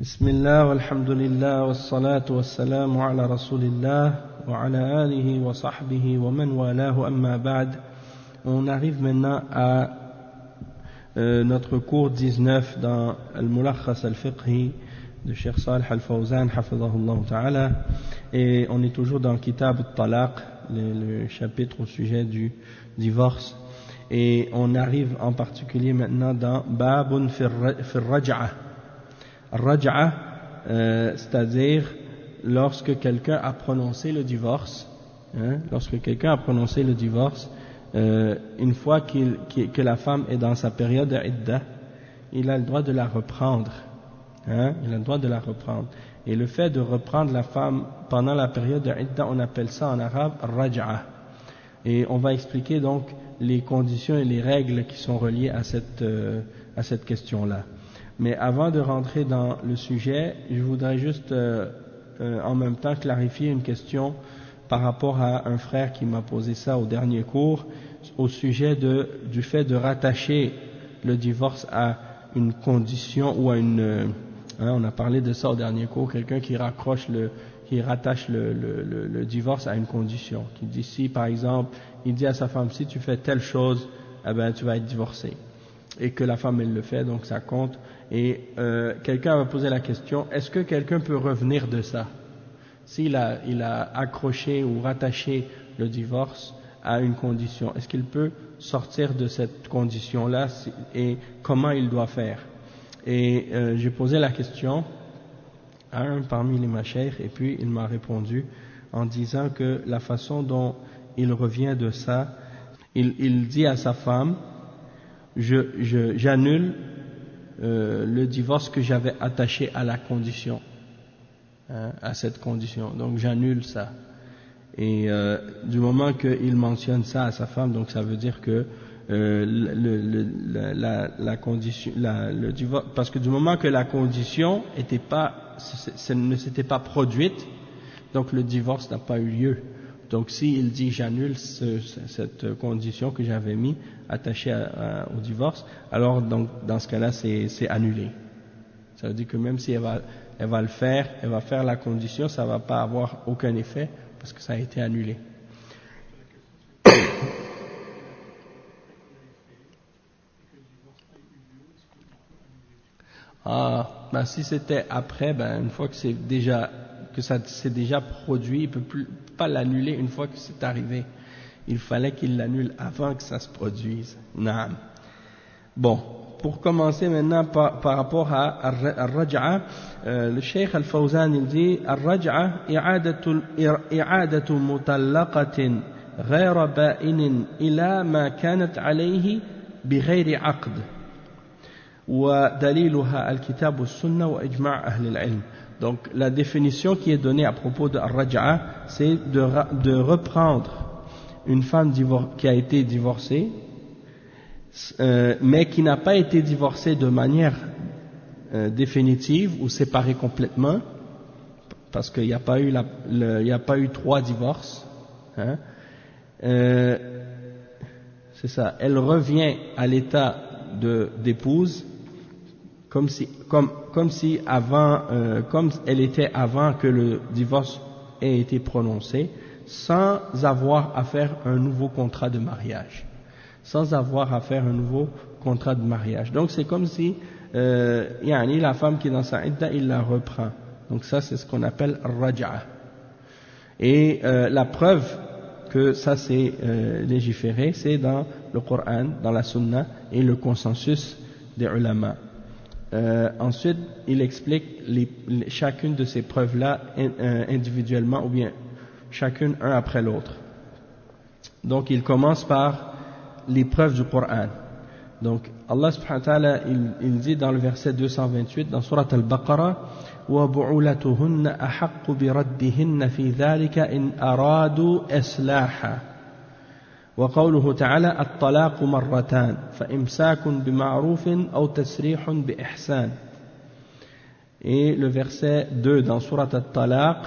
بسم الله والحمد لله والصلاة والسلام على رسول الله وعلى آله وصحبه ومن والاه أما بعد. On arrive maintenant à notre cours 19 dans Al-Mulakhas Al-Fiqhi de Cheikh Salih Al-Fawzan hafidhahullah ta'ala, et on est toujours dans Kitab Al-Talaq, le chapitre au sujet du divorce, et on arrive en particulier maintenant dans Babun fir Raj'a. Raj'a, c'est-à-dire lorsque quelqu'un a prononcé le divorce, une fois que la femme est dans sa période d'idda, il a le droit de la reprendre. Et le fait de reprendre la femme pendant la période d'idda, on appelle ça en arabe raj'a. Et on va expliquer donc les conditions et les règles qui sont reliées à cette question-là. Mais avant de rentrer dans le sujet, je voudrais juste en même temps clarifier une question par rapport à un frère qui m'a posé ça au dernier cours, au sujet du fait de rattacher le divorce à une condition ou à une... on a parlé de ça au dernier cours, quelqu'un qui rattache le divorce à une condition, qui dit si par exemple, il dit à sa femme, si tu fais telle chose, eh ben, tu vas être divorcé. Et que la femme elle le fait, donc ça compte. Et quelqu'un va poser la question, est-ce que quelqu'un peut revenir de ça? S'il a accroché ou rattaché le divorce à une condition, est-ce qu'il peut sortir de cette condition-là et comment il doit faire? Et j'ai posé la question à un parmi les mashayikh, et puis il m'a répondu en disant que la façon dont il revient de ça, il dit à sa femme, j'annule le divorce que j'avais attaché à la condition, à cette condition, donc j'annule ça. Et du moment qu'il mentionne ça à sa femme, donc ça veut dire que la condition, le divorce, parce que du moment que la condition ne s'était pas produite, donc le divorce n'a pas eu lieu. Donc s'il dit j'annule cette condition que j'avais mis attachée au divorce, alors donc dans ce cas-là c'est annulé. Ça veut dire que même si elle va le faire, elle va faire la condition, ça va pas avoir aucun effet parce que ça a été annulé. Ben si c'était après, une fois que ça s'est déjà produit, il peut pas l'annuler une fois que c'est arrivé. Il fallait qu'il l'annule avant que ça se produise. Naam. Bon, pour commencer maintenant par rapport à Ar-Raj'a, le Cheikh Al-Fawzan il dit Ar-Raj'a i'adatu mutallaqatin ghayra ba'inin ila ma kanat alayhi bighayri 'aqd wa daliluha al-kitab was-sunnah wa ijma' ahli al-'ilm. Donc la définition qui est donnée à propos de Ar-Raj'a, c'est de reprendre une femme qui a été divorcée, mais qui n'a pas été divorcée de manière définitive ou séparée complètement, parce qu'il n'y a pas eu il n'y a pas eu 3 divorces. C'est ça. Elle revient à l'état d'épouse, comme elle était avant que le divorce ait été prononcé, sans avoir à faire un nouveau contrat de mariage. Donc c'est comme si la femme qui est dans sa idda, il la reprend. Donc ça c'est ce qu'on appelle raj'a. Et la preuve que ça c'est légiféré, c'est dans le Coran, dans la Sunna et le consensus des ulama. Ensuite, il explique chacune de ces preuves-là individuellement ou bien chacune un après l'autre. Donc, il commence par les preuves du Coran. Donc, Allah subhanahu wa ta'ala, il dit dans le verset 228 dans Surat Al-Baqarah وَبُعُولَتُهُنَّ أَحَقُّ بِرَدِّهِنَّ فِي ذَلِكَ إِنْ أَرَادُوا إِصْلَاحًا وقوله تعالى الطلاق مرتان فإمساك بمعروف أو تسريح بإحسان. Et le verset 2 dans Surat Al-Talaq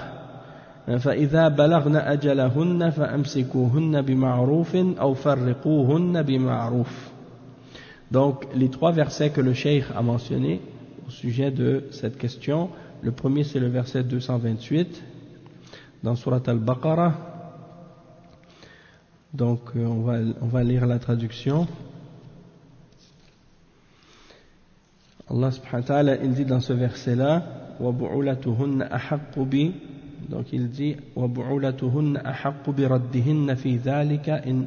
فإذا بلغن أجلهن فأمسكوهن بمعروف أو فرقوهن بمعروف. Donc les 3 versets que le cheikh a mentionnés au sujet de cette question. Le premier, c'est le verset 228 dans Surat Al-Baqarah. Donc, on va lire la traduction. Allah subhanahu wa ta'ala, il dit dans ce verset-là, وَبُعُولَتُهُنَّ أَحَقُّ بِ Donc il dit وَبُعُولَتُهُنَّ أَحَقُّ بِرَدِّهِنَّ فِي ذَلِكَ إِنْ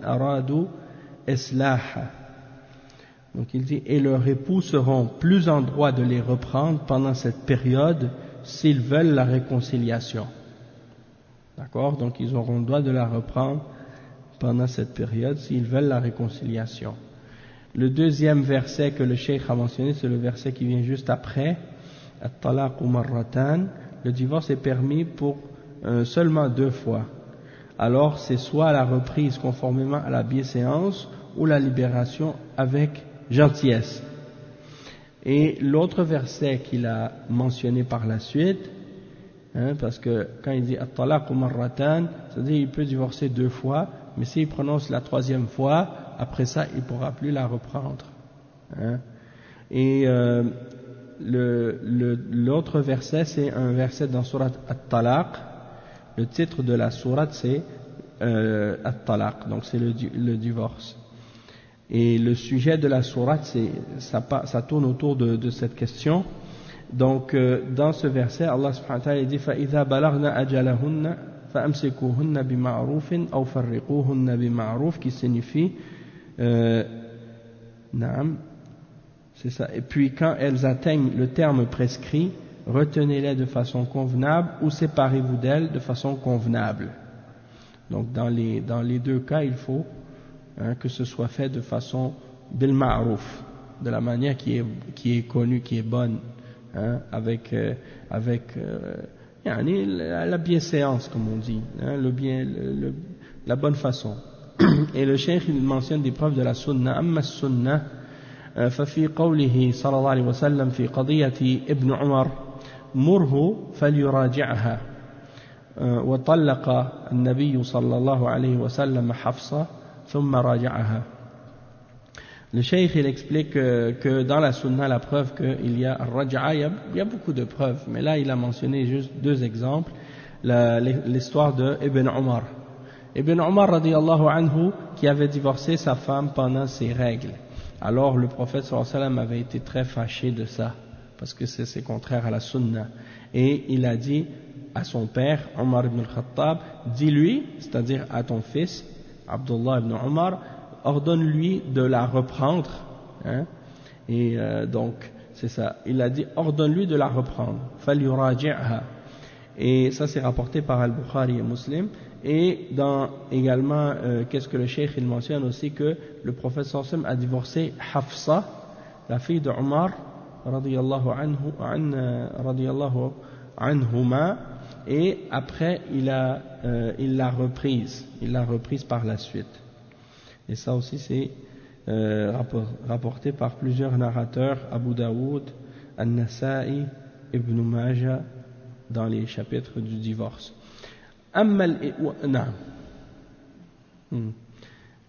أَرَادُوا إِصْلَاحًا. Donc il dit et leurs époux seront plus en droit de les reprendre pendant cette période s'ils veulent la réconciliation. D'accord? Donc ils auront le droit de la reprendre pendant cette période s'ils veulent la réconciliation. Le deuxième verset que le cheikh a mentionné, c'est le verset qui vient juste après. At-talaqu marratan. Le divorce est permis pour seulement 2 fois. Alors c'est soit la reprise conformément à la bienséance ou la libération avec gentillesse. Et l'autre verset qu'il a mentionné par la suite, parce que quand il dit at-talaqu marratan, c'est-à-dire il peut divorcer 2 fois, mais s'il prononce la 3e fois, après ça, il ne pourra plus la reprendre. Et l'autre verset, c'est un verset dans Surat At-Talaq. Le titre de la sourate, c'est At-Talaq, donc c'est le divorce. Et le sujet de la sourate, ça tourne autour de cette question. Donc, dans ce verset, Allah subhanahu wa ta'ala dit فَإِذَا بَلَغْنَا أَجَلَهُنَّ فَأَمْسِكُوهُنَّ بِمَعْرُوفٍ أَوْ فَرِّقُوهُنَّ بِمَعْرُوفٍ qui signifie Naam, c'est ça. Et puis quand elles atteignent le terme prescrit, retenez-les de façon convenable ou séparez-vous d'elles de façon convenable. Donc dans les 2 cas, il faut que ce soit fait de façon bil ma'rouf, de la manière qui est connue, qui est bonne, avec la bienséance, comme on dit, la bonne façon. Et le cheikh il mentionne des preuves de la sunna. أما السنة ففي قوله صلى الله عليه وسلم في قضية ابن عمر مره فليراجعها وطلق النبي صلى الله عليه وسلم حفصة ثم راجعها. Le cheikh il explique que dans la sunna la preuve qu'il y a al-raj'a, il y a beaucoup de preuves, mais là il a mentionné juste 2 exemples. L'histoire de Ibn Umar. Ibn Umar radiyallahu anhu qui avait divorcé sa femme pendant ses règles. Alors le prophète sallallahu alayhi wa sallam avait été très fâché de ça parce que c'est contraire à la sunna. Et il a dit à son père, Omar ibn al-Khattab, dis-lui, c'est-à-dire à ton fils, Abdullah ibn Omar, ordonne-lui de la reprendre. Et donc c'est ça, il a dit ordonne-lui de la reprendre. فَلْيُرَاجِعْهَا. Et ça c'est rapporté par Al-Bukhari et Muslim. Et également, qu'est-ce que le cheikh il mentionne aussi, que le prophète sallallahu alayhi wa sallam a divorcé Hafsa, la fille de Omar radiyallahu anhuma, et après il l'a reprise par la suite. Et ça aussi c'est rapporté par plusieurs narrateurs, Abu Daoud, An-Nasa'i, Ibn Majah, dans les chapitres du divorce.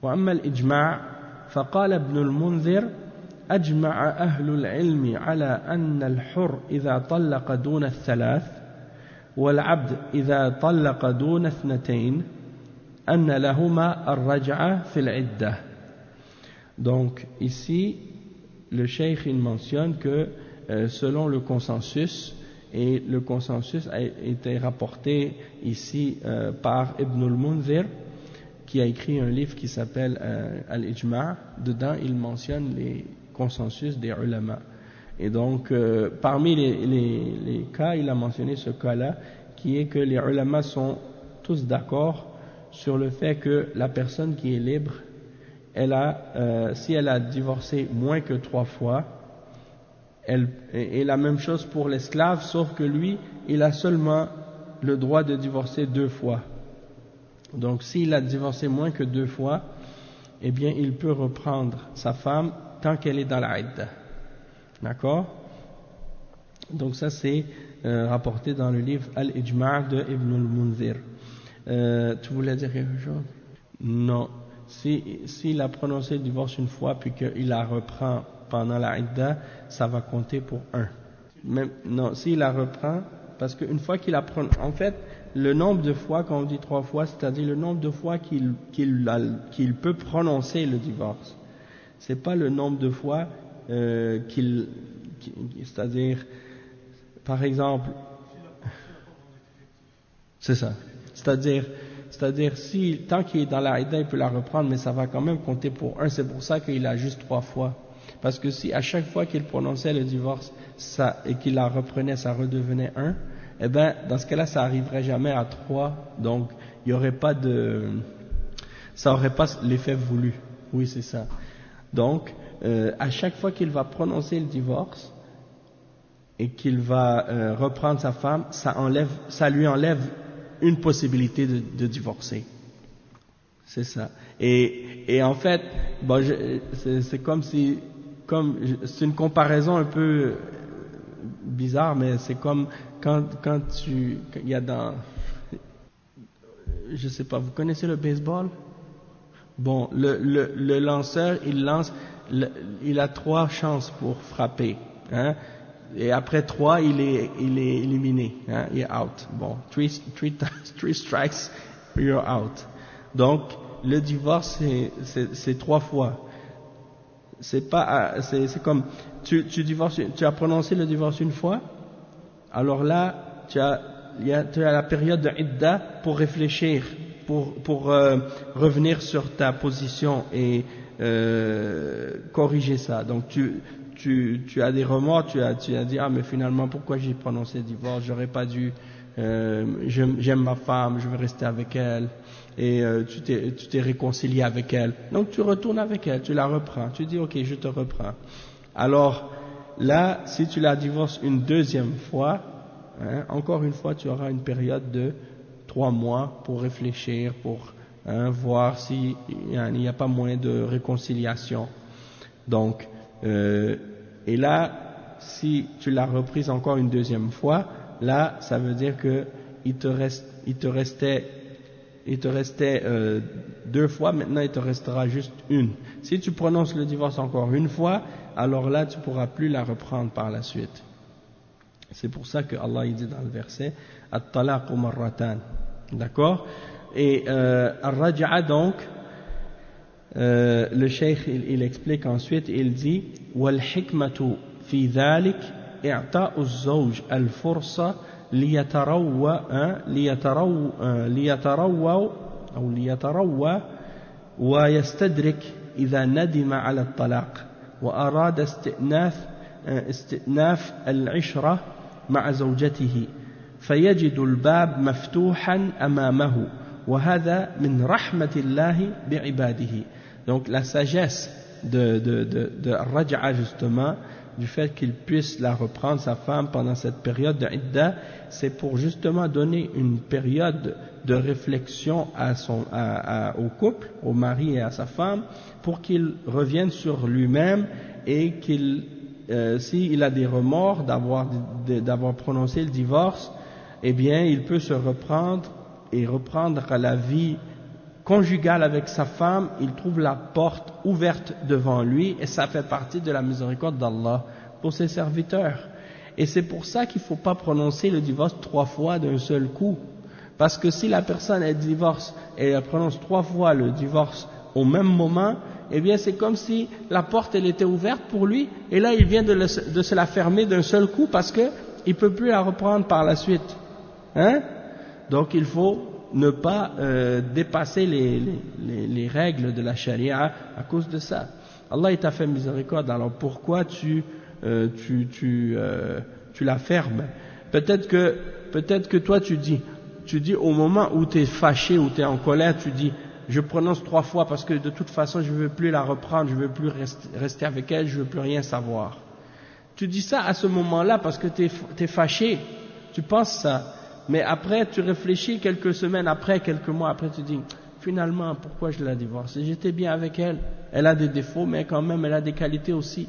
وأما الإجماع فقال ابن المنذر أجمع أهل العلم على أن الحر إذا طلق دون 3 والعبد إذا طلق دون 2 أن لهما الرجعة في العدة. Donc ici le cheikh il mentionne que selon le consensus, et le consensus a été rapporté ici par Ibn al-Munzir, qui a écrit un livre qui s'appelle Al-Ijma'. Dedans il mentionne les consensus des ulama. Et donc parmi les cas, il a mentionné ce cas-là, qui est que les ulama sont tous d'accord sur le fait que la personne qui est libre, si elle a divorcé moins que 3 fois, et la même chose pour l'esclave, sauf que lui, il a seulement le droit de divorcer 2 fois. Donc s'il a divorcé moins que 2 fois, eh bien il peut reprendre sa femme tant qu'elle est dans l'idda. D'accord? Donc ça c'est rapporté dans le livre Al-Ijma' de Ibn al-Munzir. Tu voulais dire quelque chose? Non. S'il a prononcé le divorce une fois puis qu'il la reprend pendant la idda, ça va compter pour 1. Même, non, s'il la reprend, parce qu'une fois qu'il apprend, en fait, le nombre de fois, quand on dit 3 fois, c'est-à-dire le nombre de fois qu'il peut prononcer le divorce. C'est pas le nombre de fois c'est-à-dire, par exemple, c'est ça. C'est-à-dire, si tant qu'il est dans la idda, il peut la reprendre, mais ça va quand même compter pour 1. C'est pour ça qu'il a juste 3 fois. Parce que si à chaque fois qu'il prononçait le divorce, et qu'il la reprenait, ça redevenait 1, eh ben, dans ce cas-là, ça arriverait jamais à 3. Donc, il y aurait pas ça aurait pas l'effet voulu. Oui, c'est ça. Donc, à chaque fois qu'il va prononcer le divorce et qu'il va reprendre sa femme, ça lui enlève une possibilité de divorcer. C'est ça. Et en fait, bon, c'est comme si, c'est une comparaison un peu bizarre, mais c'est comme quand il y a je sais pas, vous connaissez le baseball? Bon, le lanceur, il a 3 chances pour frapper, hein, et après 3, il est éliminé, hein, il est out. Bon, 3 strikes, you're out. Donc, le divorce, c'est 3 fois. C'est comme, tu as prononcé le divorce une fois, alors là, tu as la période de idda pour réfléchir, pour revenir sur ta position et corriger ça. Donc tu as des remords, tu as dit mais finalement pourquoi j'ai prononcé le divorce, j'aurais pas dû, j'aime ma femme, je veux rester avec elle, et tu t'es réconcilié avec elle. Donc tu retournes avec elle, tu la reprends, tu dis ok, je te reprends. Alors là, si tu la divorces une deuxième fois, hein, encore une fois, tu auras une période de 3 mois pour réfléchir, pour voir s'il n'y a pas moyen de réconciliation. Donc, et là, si tu l'as reprise encore une deuxième fois, là, ça veut dire que il te restait 2 fois, maintenant il te restera juste une. Si tu prononces le divorce encore une fois, alors là, tu pourras plus la reprendre par la suite. C'est pour ça que Allah il dit dans le verset At-talaqu marratan. D'accord? Et Ar-Raj'a donc, le cheikh il explique ensuite, il dit Wal hikmatu fi dhalik i'ta'u az-zawj al-fursa liyatarawwa wa yastadrik idha nadima ala at-talaq wa arada استئناف العشرة مع زوجته فيجد الباب مفتوحا أمامه وهذا من رحمة الله بعباده. Donc la sagesse de Raj'a justement, du fait qu'il puisse la reprendre sa femme pendant cette période de idda, c'est pour justement donner une période de réflexion au couple, au mari et à sa femme, pour qu'il revienne sur lui-même et s'il a des remords d'avoir prononcé le divorce, eh bien il peut se reprendre et reprendre la vie conjugale avec sa femme. Il trouve la porte ouverte devant lui et ça fait partie de la miséricorde d'Allah pour ses serviteurs. Et c'est pour ça qu'il ne faut pas prononcer le divorce 3 fois d'un seul coup, parce que si la personne elle divorce et elle prononce 3 fois le divorce au même moment, eh bien c'est comme si la porte elle était ouverte pour lui et là il vient de se la fermer d'un seul coup parce que il peut plus la reprendre par la suite, hein? Donc il faut ne pas dépasser les règles de la charia à cause de ça. Allah il t'a fait miséricorde, alors pourquoi tu la fermes? Peut-être que toi tu dis au moment où tu es fâché, où tu es en colère, tu dis je prononce 3 fois parce que de toute façon je ne veux plus la reprendre, je ne veux plus rester avec elle, je ne veux plus rien savoir. Tu dis ça à ce moment-là parce que tu es fâché, tu penses ça, mais après tu réfléchis quelques semaines après, quelques mois après, tu dis finalement pourquoi je la divorce? J'étais bien avec elle, elle a des défauts mais quand même elle a des qualités aussi.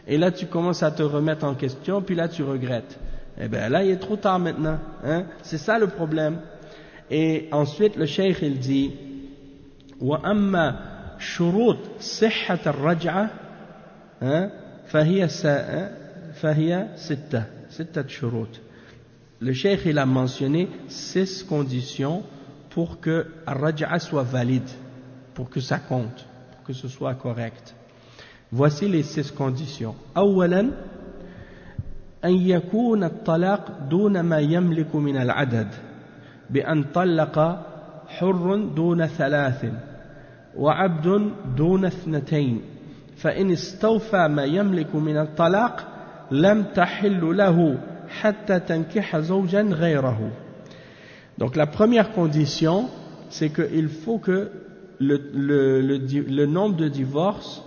Et là tu commences à te remettre en question, puis là tu regrettes. Eh bien là il est trop tard maintenant, hein? C'est ça le problème. Et ensuite le cheikh il dit وأما شروط صحة الرجعة فهي ستة شروط. Le cheikh il a mentionné 6 conditions pour que الرجعة soit valide, pour que ça compte, pour que ce soit correct. Voici les 6 conditions. أولا أن يكون الطلاق دون ما يملك من العدد بأن طلق حر دون 3 وعبد دون 2 فإن استوفى ما يملك من الطلاق لم تحل له حتى تنكح زوجا غيره. Donc la première condition, c'est qu'il faut que le nombre de divorces,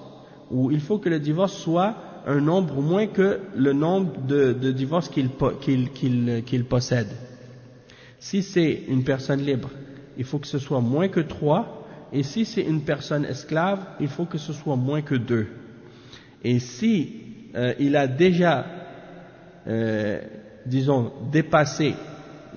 ou il faut que le divorce soit un nombre moins que le nombre de divorces qu'il possède. Si c'est une personne libre, il faut que ce soit moins que 3, et si c'est une personne esclave, il faut que ce soit moins que 2. Et si il a déjà, disons, dépassé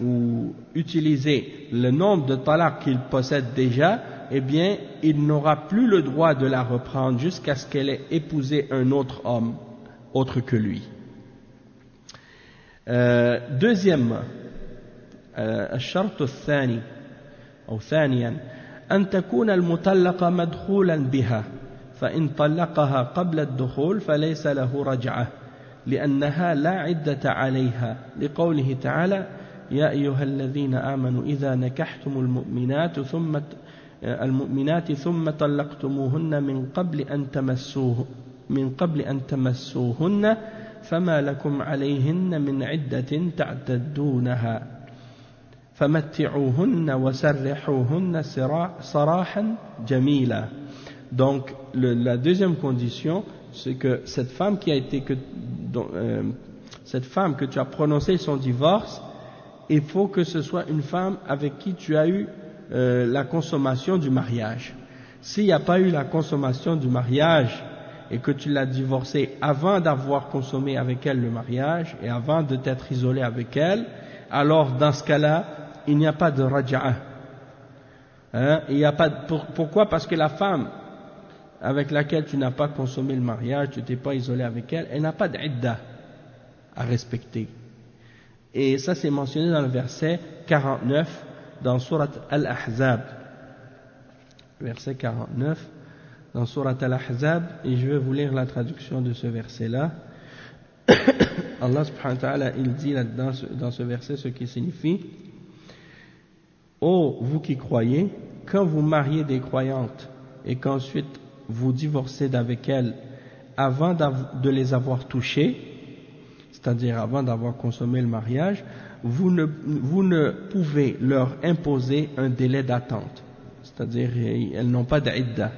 ou utilisé le nombre de talaq qu'il possède déjà, eh bien, il n'aura plus le droit de la reprendre jusqu'à ce qu'elle ait épousé un autre homme, autre que lui. Deuxièmement, الشرط الثاني أو ثانيا أن تكون المطلقة مدخولا بها فإن طلقها قبل الدخول فليس له رجعة لأنها لا عدة عليها لقوله تعالى يا أيها الذين آمنوا إذا نكحتم المؤمنات ثم طلقتموهن من قبل أن تمسوهن فما لكم عليهن من عدة تعتدونها فمتعوهن وسرحوهن سراحا جميلا. Donc la deuxième condition, c'est que cette femme cette femme que tu as prononcé son divorce, il faut que ce soit une femme avec qui tu as eu la consommation du mariage. S'il n'y a pas eu la consommation du mariage et que tu l'as divorcée avant d'avoir consommé avec elle le mariage et avant de t'être isolé avec elle, alors dans ce cas-là, il n'y a pas de raj'a. Pourquoi? Parce que la femme avec laquelle tu n'as pas consommé le mariage, tu t'es pas isolé avec elle, elle n'a pas d'idda à respecter. Et ça c'est mentionné dans le verset 49 dans Surat Al-Ahzab. Verset 49 dans Surat Al-Ahzab, et je vais vous lire la traduction de ce verset-là. Allah subhanahu wa ta'ala, il dit dans ce verset ce qui signifie: ô vous qui croyez, quand vous mariez des croyantes et qu'ensuite vous divorcez d'avec elles avant de les avoir touchées, c'est-à-dire avant d'avoir consommé le mariage, vous ne pouvez leur imposer un délai d'attente, c'est-à-dire elles n'ont pas d'idda.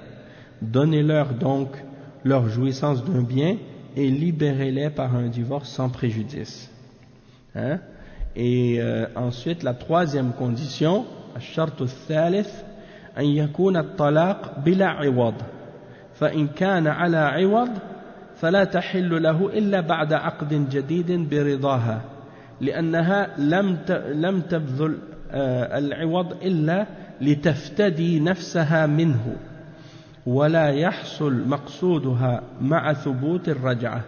Donnez-leur donc leur jouissance d'un bien et libérez-les par un divorce sans préjudice. Et ensuite la troisième condition, الشرط الثالث أن يكون الطلاق بلا عوض فإن كان على عوض فلا تحل له إلا بعد عقد جديد برضاها لأنها لم تبذل العوض إلا لتفتدي نفسها منه ولا يحصل مقصودها مع ثبوت الرجعة.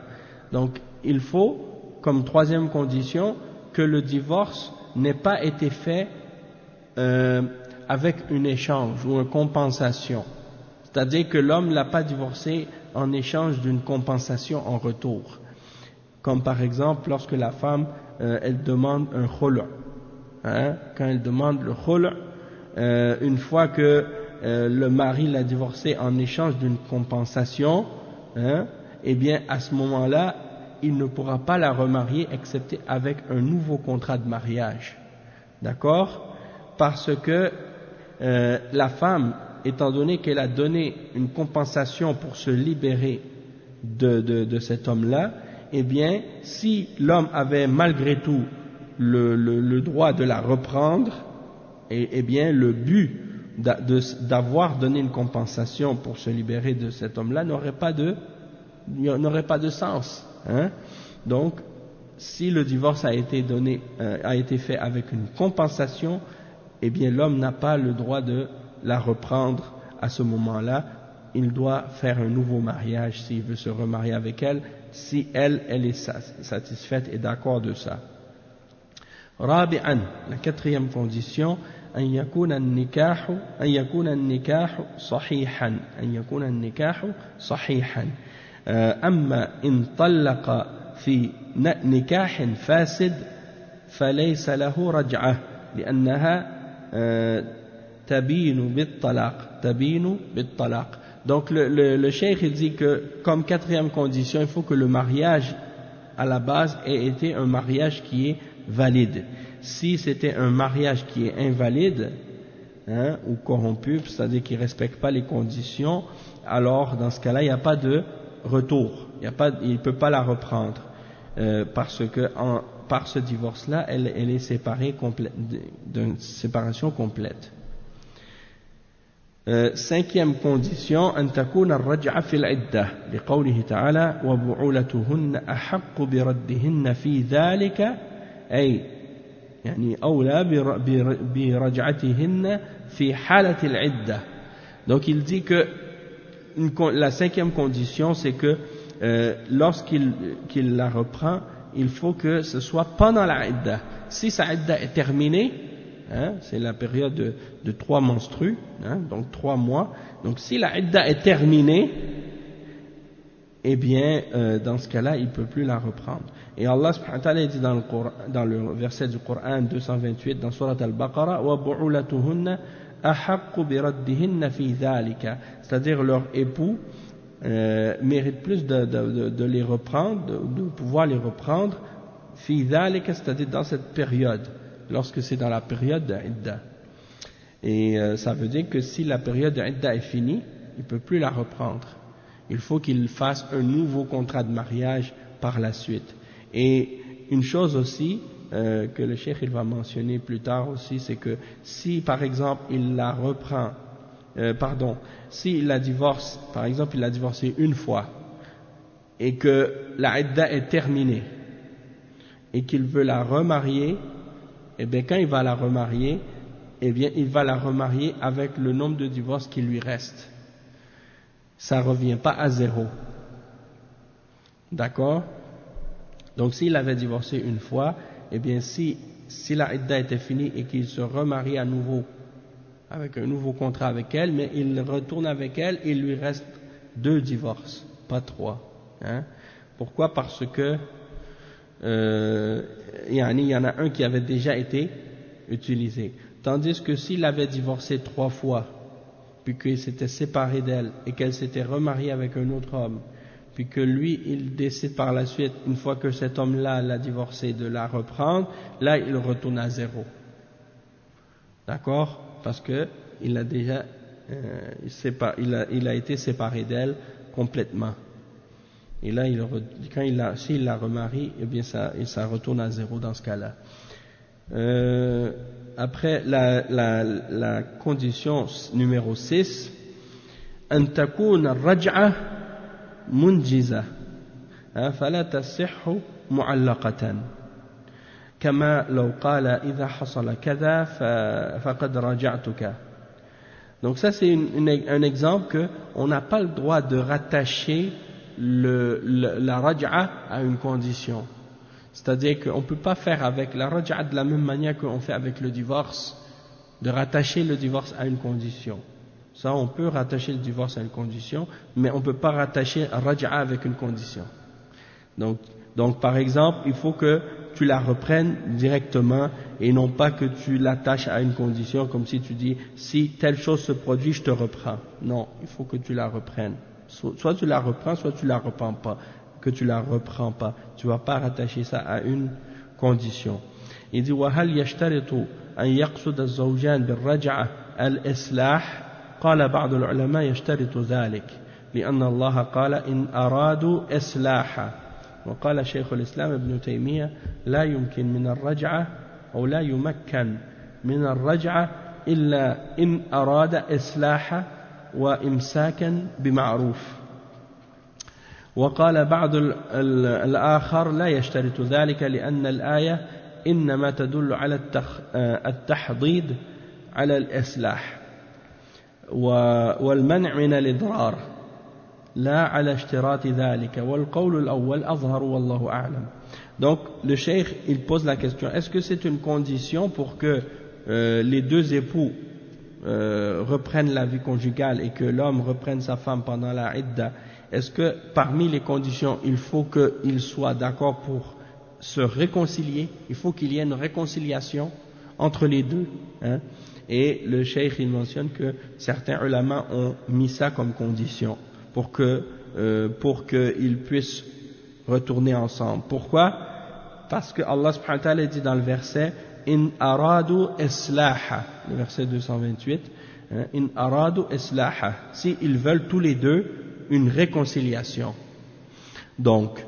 Donc il faut comme troisième condition que le divorce n'ait pas été fait avec un échange ou une compensation, c'est-à-dire que l'homme ne l'a pas divorcé en échange d'une compensation en retour, comme par exemple lorsque la femme elle demande un khul', quand elle demande le khul', une fois que le mari l'a divorcé en échange d'une compensation, eh bien à ce moment-là il ne pourra pas la remarier excepté avec un nouveau contrat de mariage, d'accord? Parce que la femme, étant donné qu'elle a donné une compensation pour se libérer de cet homme-là, eh bien, si l'homme avait malgré tout le droit de la reprendre, eh bien, le but d'avoir donné une compensation pour se libérer de cet homme-là n'aurait pas de sens. Donc, si le divorce a été fait avec une compensation, eh bien l'homme n'a pas le droit de la reprendre à ce moment-là. Il doit faire un nouveau mariage s'il veut se remarier avec elle, si elle est satisfaite et d'accord de ça. رابعا, la quatrième condition, أن يكون النكاح صحيحا أما إن طلق في نكاح فاسد فليس له رجعة لأنها تبين بالطلاق. Donc le cheikh il dit que comme quatrième condition, il faut que le mariage à la base ait été un mariage qui est valide. Si c'était un mariage qui est invalide, ou corrompu, c'est-à-dire qui ne respecte pas les conditions, alors dans ce cas-là, il n'y a pas de retour, il ne peut pas la reprendre, parce que par ce divorce-là, elle est séparée d'une séparation complète. Cinquième condition, أن تكون الرجعة في العدة لقوله تعالى وبعولتهن أحق بردهن في ذلك أي يعني أولى برجعتهن في حالة العدة. Donc il dit que la cinquième condition c'est que lorsqu'il la reprend, il faut que ce soit pendant la idda. Si sa idda est terminée, c'est la période de 3 menstrues, donc 3 mois. Donc si la idda est terminée, eh bien dans ce cas-là, il ne peut plus la reprendre. Et Allah subhanahu wa ta'ala dit dans le verset du Coran 228 dans Surat Al-Baqarah وَبُعُولَتُهُنَّ أَحَقُّ بِرَدِّهِنَّ فِي ذَلِكَ, c'est-à-dire leur époux mérite plus de les reprendre, de pouvoir les reprendre fi dhalika, c'est-à-dire dans cette période, lorsque c'est dans la période d'Idda. Et ça veut dire que si la période d'Idda est finie, il ne peut plus la reprendre. Il faut qu'il fasse un nouveau contrat de mariage par la suite. Et une chose aussi que le cheikh il va mentionner plus tard aussi, c'est que si par exemple il la reprend, s'il la divorce, par exemple il l'a divorcée une fois et que la idda est terminée et qu'il veut la remarier, et bien quand il va la remarier, eh bien il va la remarier avec le nombre de divorces qui lui reste. Ça ne revient pas à 0. D'accord? Donc s'il avait divorcé une fois, eh bien si la idda était finie et qu'il se remarie à nouveau avec un nouveau contrat avec elle, mais il retourne avec elle, il lui reste 2 divorces, pas 3. Pourquoi? Parce que il y en a un qui avait déjà été utilisé. Tandis que s'il avait divorcé 3 fois, puis qu'il s'était séparé d'elle et qu'elle s'était remariée avec un autre homme, puis que lui, il décide par la suite, une fois que cet homme-là l'a divorcé, de la reprendre, là, il retourne à 0. D'accord? Parce que il a déjà, il a été séparé d'elle complètement. Et là, s'il la remarie, eh bien, ça retourne à 0 dans ce cas-là. Après, la condition numéro 6, أن تكون الرجعة منجزة فلا تصح معلقة كما لو قال إذا حصل كذا فقد رجعتك. Donc ça c'est un exemple que on n'a pas le droit de rattacher la raj'a à une condition. C'est-à-dire qu'on ne peut pas faire avec la raj'a de la même manière qu'on fait avec le divorce, de rattacher le divorce à une condition. Ça, on peut rattacher le divorce à une condition, mais on ne peut pas rattacher raj'a avec une condition. Donc, par exemple, il faut que tu la reprennes directement et non pas que tu l'attaches à une condition, comme si tu dis, si telle chose se produit, je te reprends. Non, il faut que tu la reprennes. Soit tu la reprends, soit tu la reprends pas. Que tu la reprends pas. Tu ne vas pas rattacher ça à une condition. Il dit, وَهَلْ يَشْتَرِطُ أَنْ يَقْصُدَ الزَّوْجَانِ بِالرَّجْعَةِ الْإِصْلَاحِ قال بعض العلماء يشترط ذلك لأن الله قال إن أرادوا إصلاحا وقال شيخ الإسلام ابن تيمية لا يمكن من الرجعة أو لا يمكن من الرجعة إلا إن أراد إصلاحا وإمساكا بمعروف. وقال بعض الآخر لا يشترط ذلك لأن الآية إنما تدل على التحضيض على الإصلاح والمنع من الإضرار لا على اشتراط ذلك والقول الأول أظهر والله أعلم. Donc le cheikh il pose la question, est-ce que c'est une condition pour que les deux époux reprennent la vie conjugale et que l'homme reprenne sa femme pendant la idda? Est-ce que parmi les conditions il faut qu'ils soient d'accord pour se réconcilier? Il faut qu'il y ait une réconciliation entre les deux, hein? Et le cheikh il mentionne que certains ulama ont mis ça comme condition pour qu'ils puissent retourner ensemble. Pourquoi? Parce que Allah subhanahu wa ta'ala dit dans le verset in aradu islaha, le verset 228, in aradu islaha, si ils veulent tous les deux une réconciliation. Donc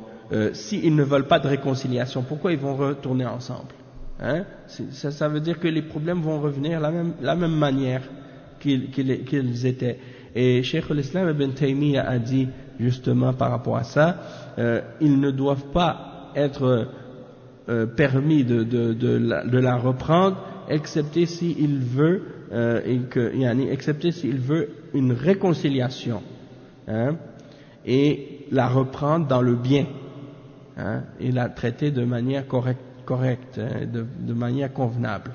s'ils ne veulent pas de réconciliation, pourquoi ils vont retourner ensemble? Hein? Ça veut dire que les problèmes vont revenir la même manière qu'ils étaient. Et Cheikh l'Islam Ibn Taymiyyah a dit justement par rapport à ça, ils ne doivent pas être permis de la reprendre, excepté s'il veut excepté s'il veut une réconciliation, hein, et la reprendre dans le bien, hein, et la traiter de manière correcte, de manière convenable.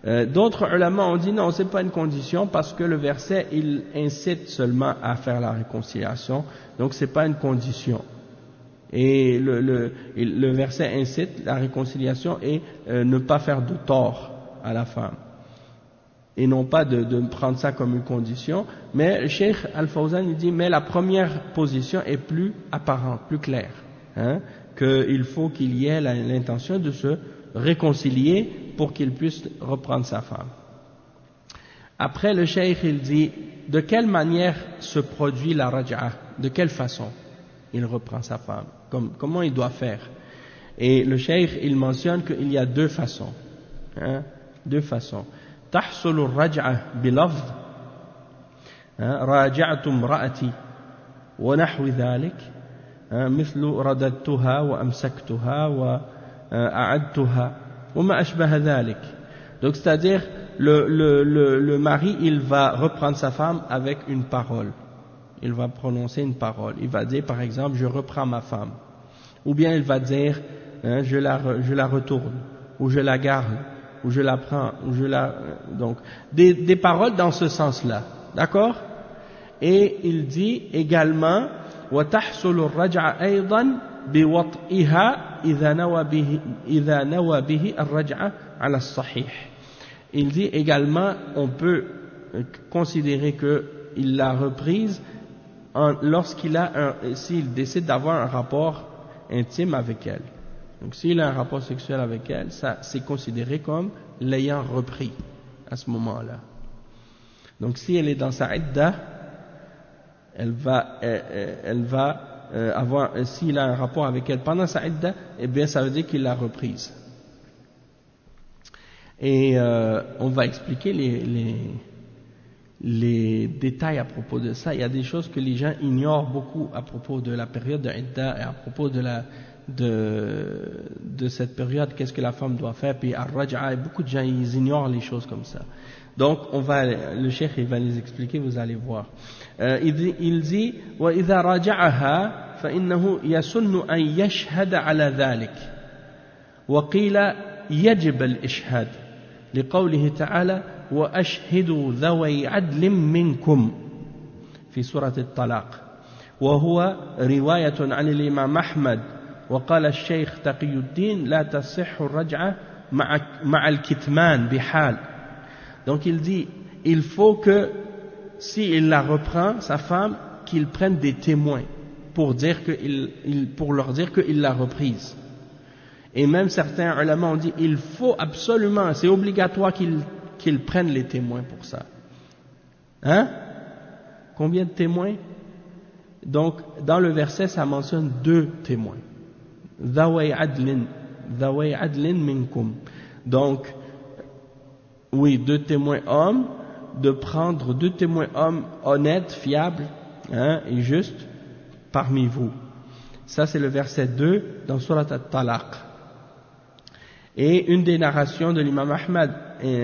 D'autres ulama ont dit non, c'est pas une condition parce que le verset il incite seulement à faire la réconciliation, donc c'est pas une condition. Et le verset incite la réconciliation et ne pas faire de tort à la femme, et non pas de prendre ça comme une condition. Mais le Cheikh Al-Fawzan il dit mais la première position est plus apparente, plus claire, hein, qu'il faut qu'il y ait l'intention de se réconcilier pour qu'il puisse reprendre sa femme. Après le cheikh il dit de quelle manière se produit la raj'a, de quelle façon il reprend sa femme, comment il doit faire. Et le cheikh il mentionne qu'il y a deux façons, hein, deux façons. tahsulu raj'a bilafz raja'tu imra'ati wa nahwi dhalik مثل رددتها وأمسكتها وأعدتها وما أشبه ذلك. Donc c'est-à-dire le mari il va reprendre sa femme avec une parole, il va prononcer une parole, il va dire par exemple je reprends ma femme, ou bien il va dire je la retourne, ou je la garde, ou je la prends, ou donc des paroles dans ce sens-là, d'accord. Et il dit également وتحصل الرجعة أيضا بوطئها إذا نوى به الرجعة على الصحيح. Il dit également on peut considérer qu'il l'a reprise s'il décide d'avoir un rapport intime avec elle. Donc s'il a un rapport sexuel avec elle, ça c'est considéré comme l'ayant repris à ce moment-là. Donc si elle est dans sa idda, elle va avoir, s'il a un rapport avec elle pendant sa idda, eh bien ça veut dire qu'il l'a reprise. Et on va expliquer les détails à propos de ça. Il y a des choses que les gens ignorent beaucoup à propos de la période de idda et à propos de cette période, qu'est-ce que la femme doit faire, puis ar-raj'a, beaucoup de gens ils ignorent les choses comme ça. Donc le cheikh il va les expliquer, vous allez voir. Il dit وإذا راجعها فإنه يسن أن يشهد على ذلك وقيل يجب الإشهاد لقوله تعالى وأشهدوا ذوي عدل منكم في سورة الطلاق وهو رواية عن الإمام أحمد وقال الشيخ تقي الدين لا تصح الرجعة مع الكتمان بحال. Donc il dit il faut que s'il la reprend sa femme qu'il prenne des témoins pour leur dire qu'il l'a reprise. Et même certains ulama ont dit il faut absolument, c'est obligatoire qu'ils prennent les témoins pour ça. Hein? Combien de témoins? Donc dans le verset ça mentionne 2 témoins. Dhawai adlin minkum. Donc oui, 2 témoins hommes, de prendre 2 témoins hommes honnêtes, fiables, hein, et justes parmi vous. Ça c'est le verset 2 dans Surat At-Talaq. Et une des narrations de l'imam Ahmad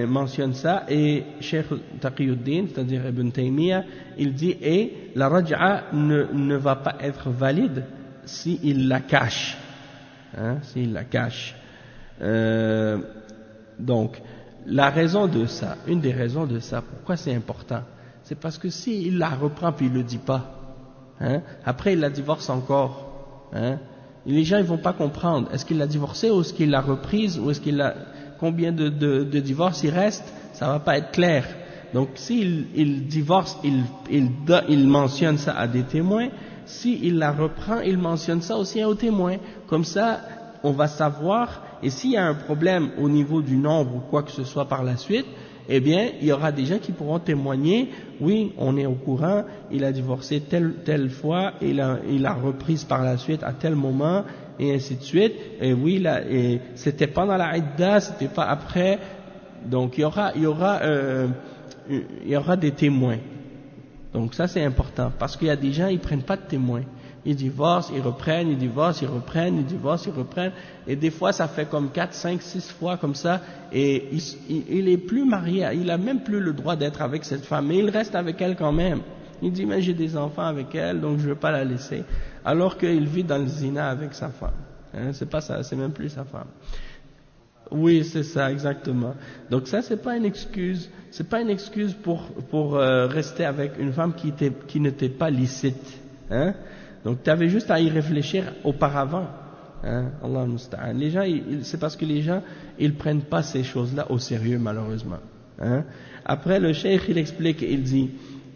mentionne ça, et Cheikh Taqiyuddin, c'est-à-dire Ibn Taymiyyah, il dit, et la raj'a ne va pas être valide s'il la cache, s'il la cache. Donc, la raison de ça, une des raisons de ça, pourquoi c'est important, c'est parce que s'il la reprend puis il le dit pas, après il la divorce encore, les gens ils vont pas comprendre, est-ce qu'il l'a divorcée ou est-ce qu'il l'a reprise, ou est-ce qu'il a, combien de divorces il reste, ça va pas être clair. Donc s'il divorce, il mentionne ça à des témoins, s'il la reprend, il mentionne ça aussi aux témoins, comme ça on va savoir, et s'il y a un problème au niveau du nombre ou quoi que ce soit par la suite, eh bien, il y aura des gens qui pourront témoigner, oui, on est au courant, il a divorcé telle fois, il a reprise par la suite à tel moment, et ainsi de suite, et oui, et c'était pendant la idda, c'était pas après, donc il y aura des témoins. Donc ça c'est important, parce qu'il y a des gens, ils prennent pas de témoins. Ils divorcent, ils reprennent, ils divorcent, ils reprennent, ils divorcent, ils reprennent, et des fois ça fait comme 4, 5, 6 fois comme ça, et il est plus marié, il a même plus le droit d'être avec cette femme, mais il reste avec elle quand même. Il dit, mais j'ai des enfants avec elle, donc je ne veux pas la laisser, alors qu'il vit dans le zina avec sa femme. C'est pas ça, c'est même plus sa femme. Oui, c'est ça, exactement. Donc ça, c'est pas une excuse pour rester avec une femme qui n'était pas licite. Donc tu avais juste à y réfléchir auparavant. Allah musta'an. Les gens, c'est parce que les gens, ils prennent pas ces choses-là au sérieux, malheureusement. Après, le cheikh, il explique, il dit,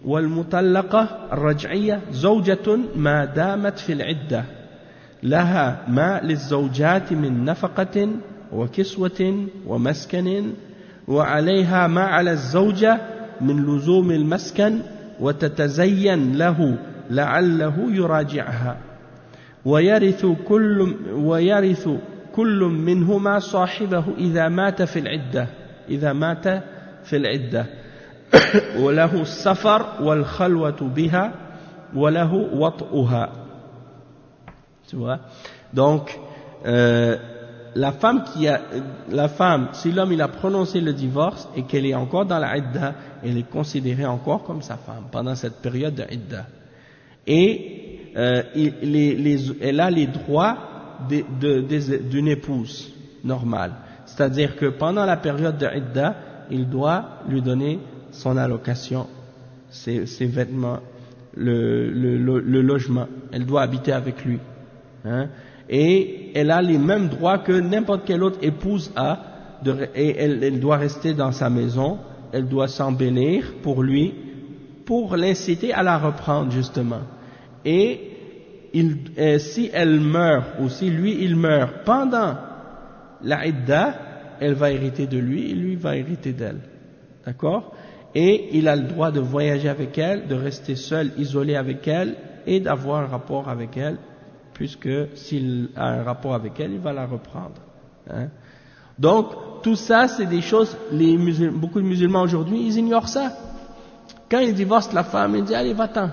والمطلقة الرجعية زوجة ما دامت في العدة لها ما للزوجات من نفقة وكسوة ومسكن وعليها ما على الزوجة من لزوم المسكن وتتزين له لعله يراجعها ويرث كل منهما صاحبه إذا مات في العدة وله السفر والخلوة بها وله وطئها. Tu vois? Donc la femme, si l'homme il a prononcé le divorce et qu'elle est encore dans la idda, elle est considérée encore comme sa femme pendant cette période de idda. Et elle a les droits d'une épouse normale. C'est-à-dire que pendant la période de idda, il doit lui donner son allocation, ses vêtements, le logement. Elle doit habiter avec lui. Et elle a les mêmes droits que n'importe quelle autre épouse a, et elle doit rester dans sa maison, elle doit s'embellir pour lui, pour l'inciter à la reprendre justement. Et si elle meurt, ou si lui il meurt pendant la idda, elle va hériter de lui, et lui va hériter d'elle. D'accord? Et il a le droit de voyager avec elle, de rester seul, isolé avec elle, et d'avoir un rapport avec elle, puisque s'il a un rapport avec elle, il va la reprendre. Donc, tout ça, c'est des choses, beaucoup de musulmans aujourd'hui, ils ignorent ça. Quand ils divorcent la femme, ils disent, allez, va-t'en.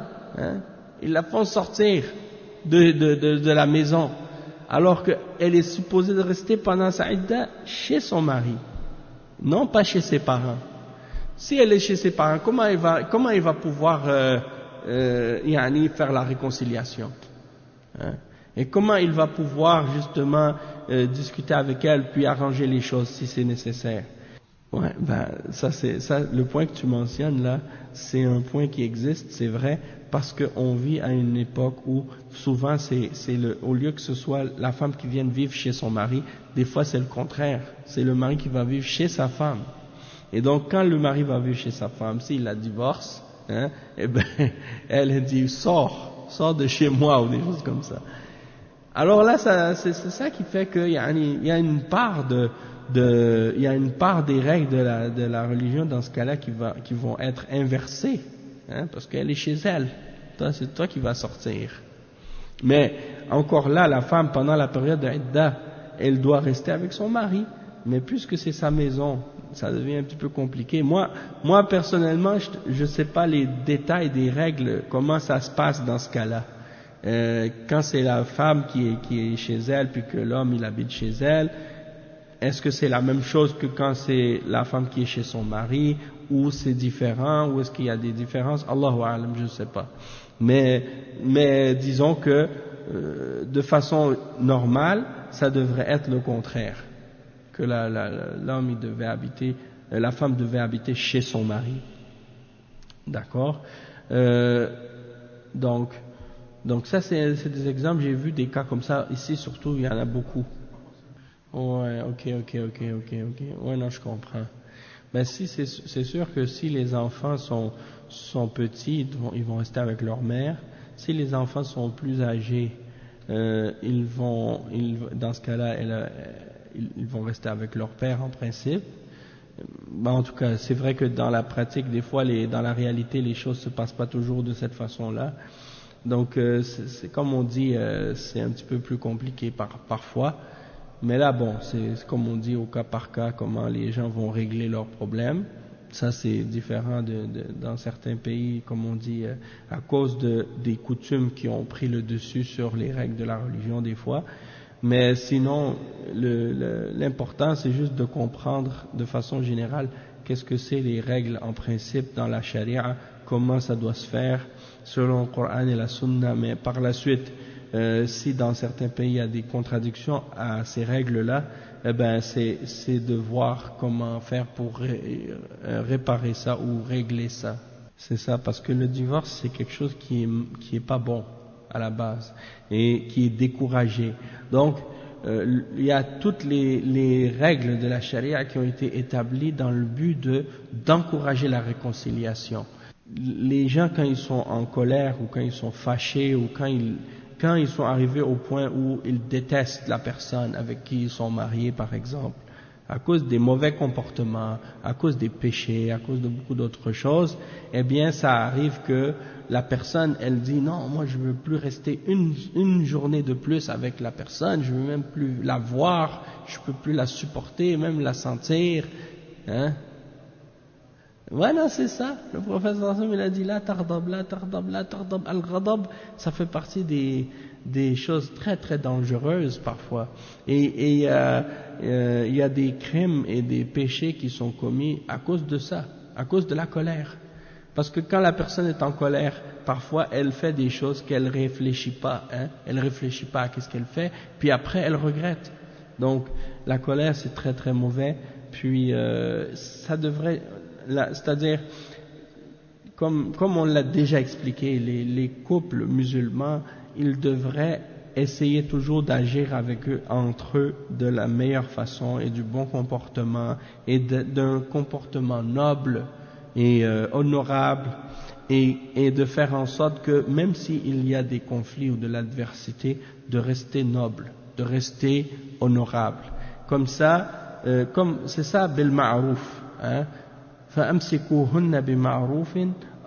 Ils la font sortir de la maison, alors qu'elle est supposée de rester pendant sa idda chez son mari, non pas chez ses parents. Si elle est chez ses parents, comment il va pouvoir faire la réconciliation? Et comment il va pouvoir justement discuter avec elle puis arranger les choses si c'est nécessaire? Ouais, ça le point que tu mentionnes là, c'est un point qui existe, c'est vrai, parce qu'on vit à une époque où souvent au lieu que ce soit la femme qui vienne vivre chez son mari, des fois c'est le contraire, c'est le mari qui va vivre chez sa femme. Et donc quand le mari va vivre chez sa femme, s'il la divorce, eh ben elle dit sors de chez moi, ou des choses comme ça. Alors là, c'est ça qui fait qu'il y a une part il y a une part des règles de la religion dans ce cas-là qui vont être inversées, parce qu'elle est chez elle. C'est toi qui vas sortir. Mais encore là, la femme pendant la période d'idda, elle doit rester avec son mari. Mais puisque c'est sa maison, ça devient un petit peu compliqué. Moi personnellement, je sais pas les détails des règles, comment ça se passe dans ce cas-là. Quand c'est la femme qui est chez elle, puis que l'homme il habite chez elle, est-ce que c'est la même chose que quand c'est la femme qui est chez son mari, ou c'est différent, ou est-ce qu'il y a des différences? Allahu a'lam, je ne sais pas. Mais disons que de façon normale, ça devrait être le contraire, que l'homme il devait habiter, la femme devait habiter chez son mari. D'accord? Donc ça c'est des exemples, j'ai vu des cas comme ça ici, surtout il y en a beaucoup. Ouais, ok. Ouais, non, je comprends. Ben si c'est sûr que si les enfants sont petits, ils vont rester avec leur mère. Si les enfants sont plus âgés, dans ce cas-là, ils vont rester avec leur père en principe. Ben, en tout cas, c'est vrai que dans la pratique, des fois, dans la réalité, les choses se passent pas toujours de cette façon-là. Donc, c'est comme on dit, c'est un petit peu plus compliqué parfois. Mais là, bon, c'est comme on dit au cas par cas, comment les gens vont régler leurs problèmes. Ça, c'est différent dans certains pays, comme on dit, à cause des coutumes qui ont pris le dessus sur les règles de la religion des fois. Mais sinon, l'important, c'est juste de comprendre de façon générale qu'est-ce que c'est les règles en principe dans la charia, comment ça doit se faire selon le Coran et la Sunna. Mais par la suite, si dans certains pays il y a des contradictions à ces règles-là, eh ben c'est de voir comment faire pour réparer ça ou régler ça. C'est ça, parce que le divorce c'est quelque chose qui est pas bon à la base et qui est découragé. Donc il y a toutes les règles de la charia qui ont été établies dans le but d'encourager la réconciliation. Les gens quand ils sont en colère ou quand ils sont fâchés ou quand ils sont arrivés au point où ils détestent la personne avec qui ils sont mariés, par exemple, à cause des mauvais comportements, à cause des péchés, à cause de beaucoup d'autres choses, eh bien, ça arrive que la personne, elle dit, non, moi, je veux plus rester une journée de plus avec la personne, je veux même plus la voir, je peux plus la supporter, même la sentir, hein. Voilà, c'est ça. Le prophète il a dit la tardab, al-ghadab, ça fait partie des choses très très dangereuses parfois. Et il y a des crimes et des péchés qui sont commis à cause de ça, à cause de la colère. Parce que quand la personne est en colère, parfois elle fait des choses qu'elle réfléchit pas, hein. Elle réfléchit pas à qu'est-ce qu'elle fait, puis après elle regrette. Donc la colère c'est très très mauvais. Puis ça devrait c'est-à-dire, comme on l'a déjà expliqué, les couples musulmans, ils devraient essayer toujours d'agir avec eux, entre eux, de la meilleure façon et du bon comportement et d'un comportement noble et honorable et de faire en sorte que même s'il y a des conflits ou de l'adversité, de rester noble, de rester honorable. Comme ça, c'est ça bil ma'rouf, hein. فَأَمْسِكُوهُنَّ بِمَعْرُوفٍ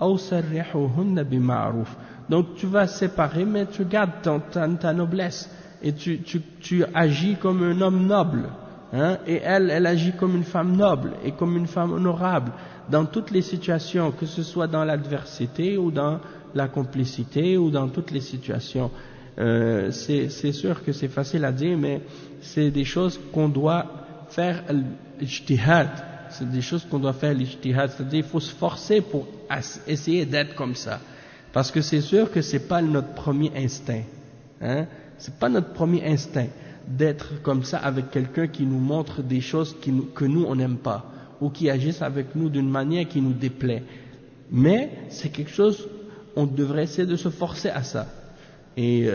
أَوْ سَرِّحُوهُنَّ بِمَعْرُوف. Donc tu vas séparer, mais tu gardes ta noblesse et tu agis comme un homme noble, hein, et elle agit comme une femme noble et comme une femme honorable dans toutes les situations, que ce soit dans l'adversité ou dans la complicité ou dans toutes les situations. C'est sûr que c'est facile à dire, mais c'est des choses qu'on doit faire l'ijtihad. C'est des choses qu'on doit faire l'ijtihad, c'est-à-dire il faut se forcer pour essayer d'être comme ça. Parce que c'est sûr que c'est pas notre premier instinct, hein. C'est pas notre premier instinct d'être comme ça avec quelqu'un qui nous montre des choses que nous on n'aime pas, ou qui agissent avec nous d'une manière qui nous déplaît. Mais c'est quelque chose, on devrait essayer de se forcer à ça. Et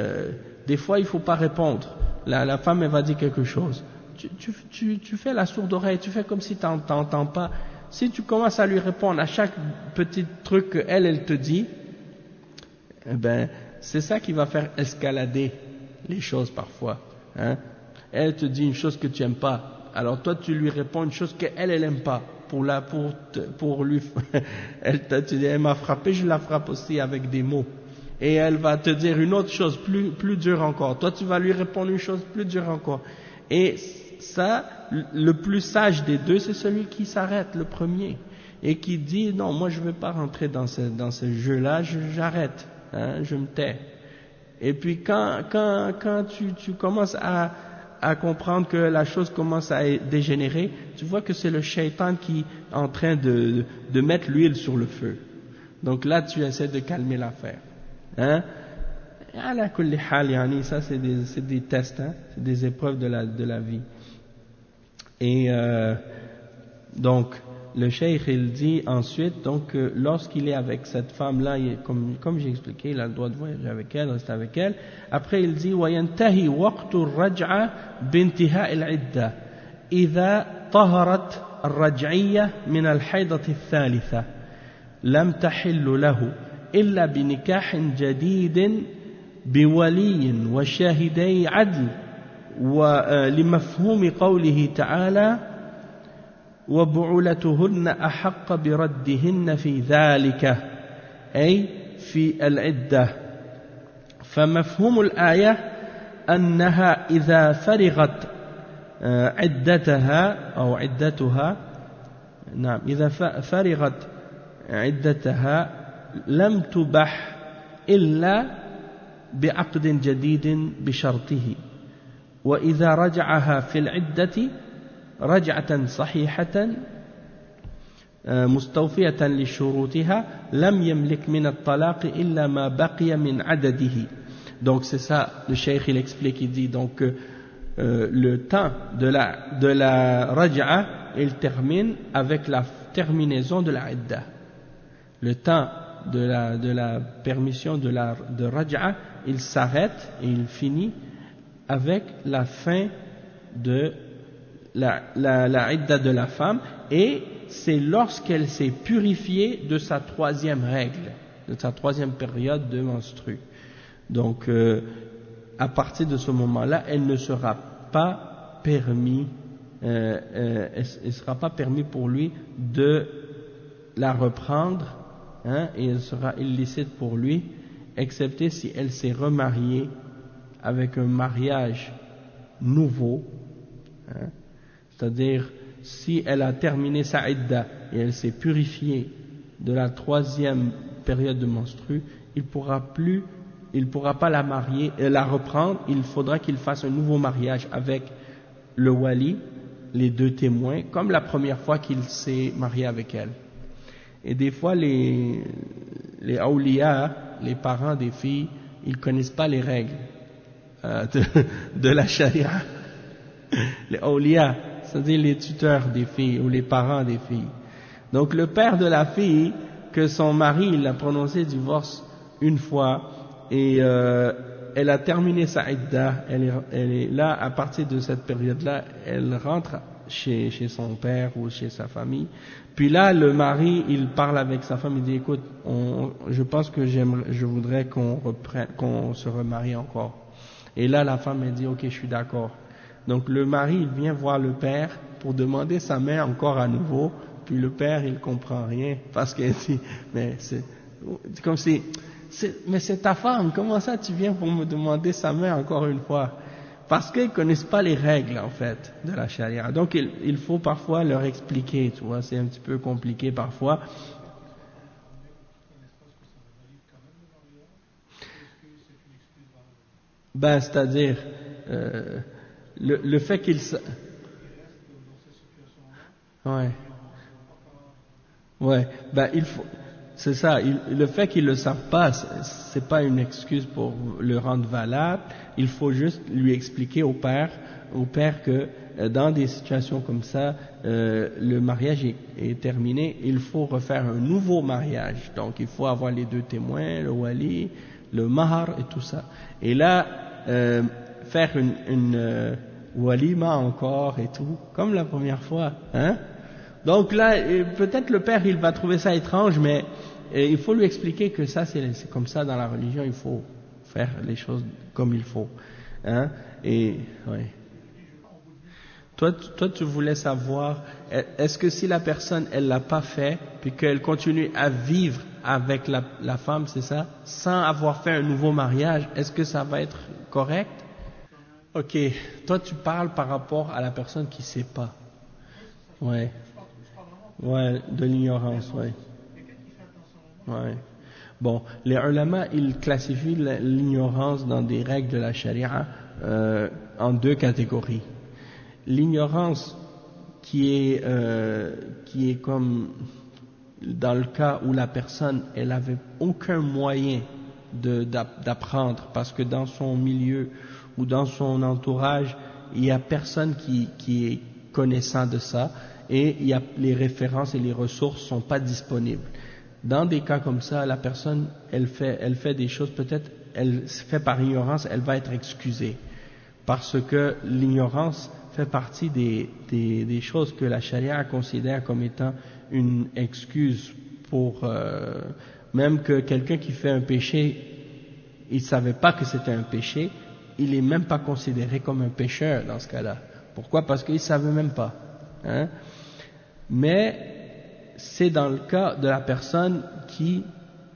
des fois il faut pas répondre. La femme elle va dire quelque chose. Tu fais la sourde oreille, tu fais comme si tu n'entends pas. Si tu commences à lui répondre à chaque petit truc qu'elle te dit, eh ben, c'est ça qui va faire escalader les choses parfois, hein. Elle te dit une chose que tu n'aimes pas, alors toi tu lui réponds une chose qu'elle n'aime pas, pour lui, tu dis, elle m'a frappé, je la frappe aussi avec des mots. Et elle va te dire une autre chose plus dure encore, toi tu vas lui répondre une chose plus dure encore. Et ça, le plus sage des deux, c'est celui qui s'arrête le premier et qui dit non, moi je ne vais pas rentrer dans ce jeu-là, j'arrête, hein, je me tais. Et puis quand tu commences à à comprendre que la chose commence à dégénérer, tu vois que c'est le shaitan qui est en train de mettre l'huile sur le feu. Donc là, tu essaies de calmer l'affaire. Hein? Ala kulli hal, yani, ça c'est des tests, hein? C'est des épreuves de la vie. Et donc, le cheikh il dit ensuite, donc lorsqu'il est avec cette femme-là, comme j'ai expliqué, il a le droit de voyager avec elle, rester avec elle. Après il dit وَيَنْتَهِي وَقْتُ الرَّجْعَةِ بِانْتِهَاءِ الْعِدَّةِ إِذَا طَهَرَتْ الرَّجْعِيَّةِ مِنَ الْحَيْضَةِ الثَّالِثَةِ لَمْ تَحِلُّ لَهُ إِلَّا بِنِكَاحٍ جَدِيدٍ بِوَلِيٍّ وَشَاهِدَيْ عَدْلٍ ولمفهوم قوله تعالى وبعولتهن أحق بردهن في ذلك أي في العدة. فمفهوم الآية أنها إذا فرغت عدتها أو عدتها نعم إذا فرغت عدتها لم تبح إلا بعقد جديد بشرطه، وإذا رجعها في العدة رجعة صحيحة مستوفية لشروطها لم يملك من الطلاق إلا ما بقي من عدده. Donc c'est ça, le cheikh il explique, il dit donc le temps de la raj'a il termine avec la terminaison de la idda. Le temps de la permission de raj'a il s'arrête et il finit avec la fin de la idda de la femme, et c'est lorsqu'elle s'est purifiée de sa troisième règle, de sa troisième période de menstru. Donc à partir de ce moment-là, elle ne sera pas permis, il sera pas permis pour lui de la reprendre, hein, et elle sera illicite pour lui, excepté si elle s'est remariée avec un mariage nouveau, hein, c'est-à-dire si elle a terminé sa idda et elle s'est purifiée de la troisième période de menstru, il pourra pas la reprendre, il faudra qu'il fasse un nouveau mariage avec le wali, les deux témoins, comme la première fois qu'il s'est marié avec elle. Et des fois les awliya, les parents des filles, ils connaissent pas les règles de la charia. Les awliya, c'est-à-dire les tuteurs des filles ou les parents des filles. Donc le père de la fille, que son mari il a prononcé divorce une fois et elle a terminé sa idda, elle est là à partir de cette période-là, elle rentre chez son père ou chez sa famille. Puis là le mari il parle avec sa femme, il dit écoute, je pense que je voudrais qu'on se remarie encore. Et là la femme elle dit ok je suis d'accord. Donc le mari il vient voir le père pour demander sa main encore à nouveau, puis le père il comprend rien parce qu'il dit mais c'est comme si mais c'est ta femme, comment ça tu viens pour me demander sa main encore une fois? Parce qu'ils connaissent pas les règles en fait de la charia. Donc il faut parfois leur expliquer, tu vois, c'est un petit peu compliqué parfois. Ben c'est-à-dire le fait qu'ils ouais ben il faut, c'est ça, le fait qu'ils le savent pas c'est pas une excuse pour le rendre valable. Il faut juste lui expliquer au père que dans des situations comme ça le mariage est terminé, il faut refaire un nouveau mariage. Donc il faut avoir les deux témoins, le wali, le mahar et tout ça, et là faire une walima encore et tout, comme la première fois, hein. Donc là, peut-être le père, il va trouver ça étrange, mais il faut lui expliquer que ça, c'est comme ça dans la religion, il faut faire les choses comme il faut, hein. Et, ouais. Toi, tu voulais savoir, est-ce que si la personne, elle l'a pas fait, puis qu'elle continue à vivre avec la femme, c'est ça, sans avoir fait un nouveau mariage, est-ce que ça va être correct? Ok, toi tu parles par rapport à la personne qui sait pas. Ouais. Ouais, de l'ignorance, ouais. Ouais. Bon, les ulama, ils classifient l'ignorance dans des règles de la charia en deux catégories. L'ignorance qui est comme dans le cas où la personne elle avait aucun moyen d'apprendre parce que dans son milieu ou dans son entourage il y a personne qui est connaissant de ça et il y a les références et les ressources sont pas disponibles. Dans des cas comme ça, la personne elle fait des choses, peut-être elle fait par ignorance, elle va être excusée parce que l'ignorance fait partie des choses que la charia considère comme étant une excuse pour même que quelqu'un qui fait un péché, il savait pas que c'était un péché, il est même pas considéré comme un pécheur dans ce cas-là. Pourquoi? Parce qu'il savait même pas. Hein? Mais c'est dans le cas de la personne qui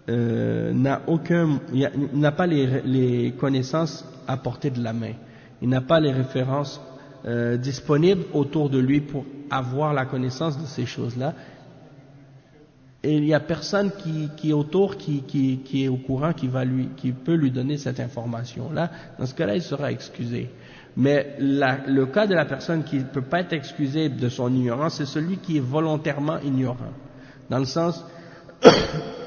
n'a pas les connaissances à portée de la main. Il n'a pas les références disponibles autour de lui pour avoir la connaissance de ces choses-là. Et il n'y a personne qui est autour, qui est au courant, qui peut lui donner cette information-là. Dans ce cas-là, il sera excusé. Mais le cas de la personne qui ne peut pas être excusée de son ignorance, c'est celui qui est volontairement ignorant. Dans le sens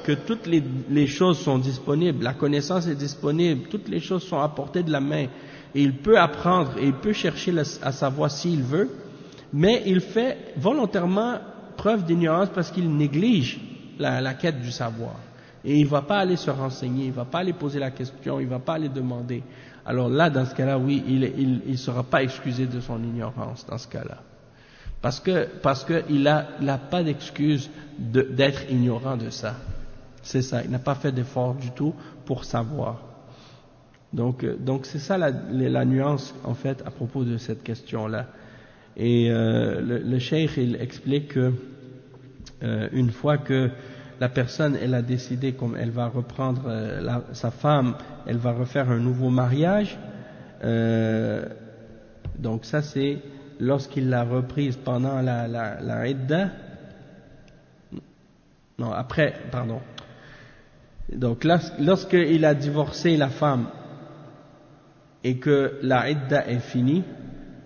que toutes les choses sont disponibles, la connaissance est disponible, toutes les choses sont à portée de la main. Et il peut apprendre et il peut chercher à savoir s'il veut, mais il fait volontairement preuve d'ignorance parce qu'il néglige la quête du savoir. Et il ne va pas aller se renseigner, il ne va pas aller poser la question, il ne va pas aller demander. Alors là, dans ce cas-là, oui, il ne sera pas excusé de son ignorance dans ce cas-là. Parce que il n'a pas d'excuse d'être ignorant de ça. C'est ça, il n'a pas fait d'effort du tout pour savoir. Donc c'est ça la nuance en fait à propos de cette question-là. Et le cheikh il explique que une fois que la personne elle a décidé comme elle va reprendre sa femme, elle va refaire un nouveau mariage. Donc ça c'est lorsqu'il l'a reprise pendant la idda. Non, après, pardon. Donc lorsqu'il a divorcé la femme et que la idda est finie,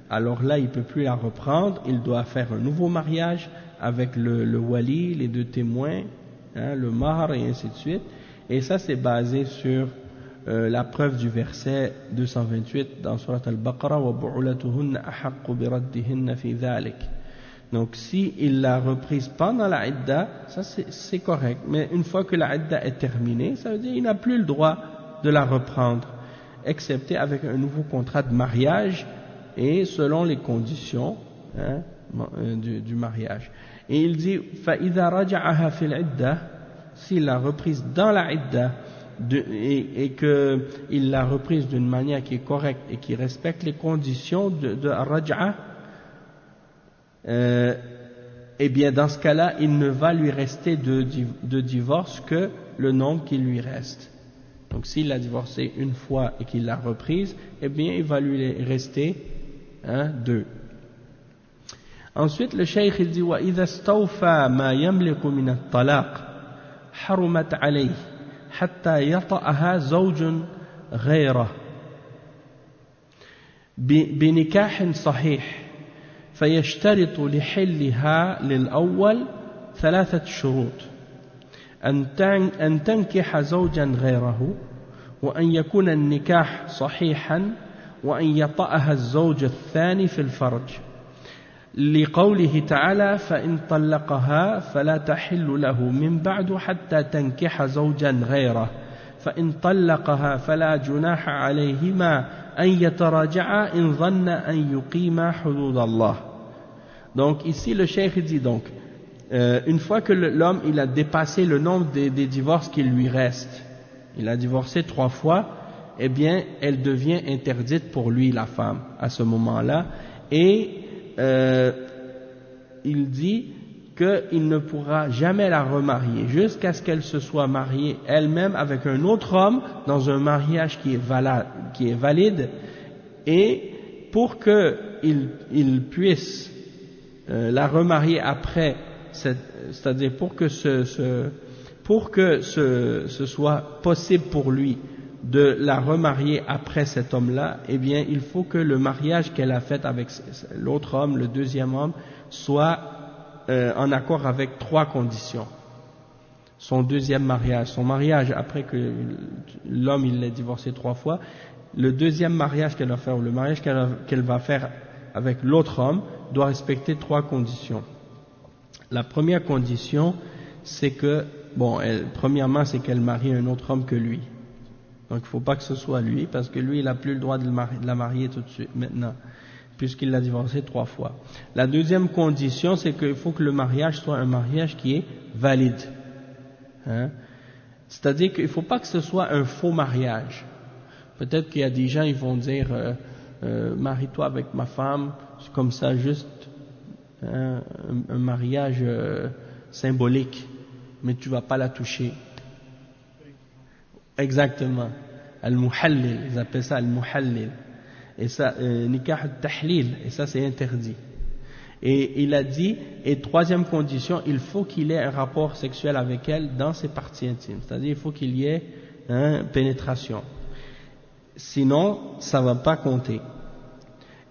alors là il ne peut plus la reprendre, il doit faire un nouveau mariage avec le wali, les deux témoins, hein, le mahr et ainsi de suite. Et ça c'est basé sur la preuve du verset 228 dans Surat Al-Baqarah wa bu'ulatuhunna ahaqqu biraddihinna fi dhalik. Donc si il l'a reprise pendant la idda, ça c'est correct, mais une fois que la idda est terminée, ça veut dire qu'il n'a plus le droit de la reprendre, excepté avec un nouveau contrat de mariage et selon les conditions du mariage. Et il dit فَإِذَا رَجَعَهَا فِي الْعِدَّةِ, s'il l'a reprise dans la idda et qu'il l'a reprise d'une manière qui est correcte et qui respecte les conditions de raja'a, eh bien dans ce cas-là il ne va lui rester de divorce que le nombre qui lui reste. Donc s'il l'a divorcée une fois et qu'il l'a reprise, eh bien il va lui rester deux. Ensuite le cheikh il dit وَإِذَا اسْتَوْفَى مَا يَمْلِكُ مِنَ الطَّلَاقِ حَرُمَتْ عَلَيْهِ حَتَّى يَطَأَهَا زَوْجٌ غَيْرَهُ بنكاح صحيح فيشترط لحلها للأول 3 شروط: أن تنكح زوجا غيره، وأن يكون النكاح صحيحا، وأن يطأها الزوج الثاني في الفرج، لقوله تعالى فإن طلقها فلا تحل له من بعد حتى تنكح زوجا غيره، فإن طلقها فلا جناح عليهما أن يتراجعا إن ظن أن يقيما حدود الله. Donc ici le cheikh dit donc une fois que l'homme il a dépassé le nombre des divorces qu'il lui reste, il a divorcé 3 fois, eh bien elle devient interdite pour lui, la femme, à ce moment-là, et il dit qu'il ne pourra jamais la remarier jusqu'à ce qu'elle se soit mariée elle-même avec un autre homme dans un mariage qui est valide, et pour qu'il puisse la remarier après, c'est-à-dire pour que ce soit possible pour lui de la remarier après cet homme-là, eh bien, il faut que le mariage qu'elle a fait avec l'autre homme, le deuxième homme, soit en accord avec 3 conditions. Son deuxième mariage, son mariage après que l'homme il l'ait divorcé 3 fois, le deuxième mariage qu'elle va faire, ou le mariage qu'elle va faire avec l'autre homme, doit respecter 3 conditions. La première condition, c'est que, premièrement, c'est qu'elle marie un autre homme que lui. Donc il ne faut pas que ce soit lui, parce que lui, il n'a plus le droit de la marier tout de suite, maintenant, puisqu'il l'a divorcée 3 fois. La deuxième condition, c'est qu'il faut que le mariage soit un mariage qui est valide. Hein? C'est-à-dire qu'il ne faut pas que ce soit un faux mariage. Peut-être qu'il y a des gens, ils vont dire, marie-toi avec ma femme, c'est comme ça, juste un mariage symbolique, mais tu ne vas pas la toucher. Exactement. Al-Muhallil, ils appellent ça Al-Muhallil. Et ça, Nikah al-Tahlil, et ça c'est interdit. Et il a dit, et troisième condition, il faut qu'il ait un rapport sexuel avec elle dans ses parties intimes. C'est-à-dire, il faut qu'il y ait pénétration. Sinon, ça ne va pas compter.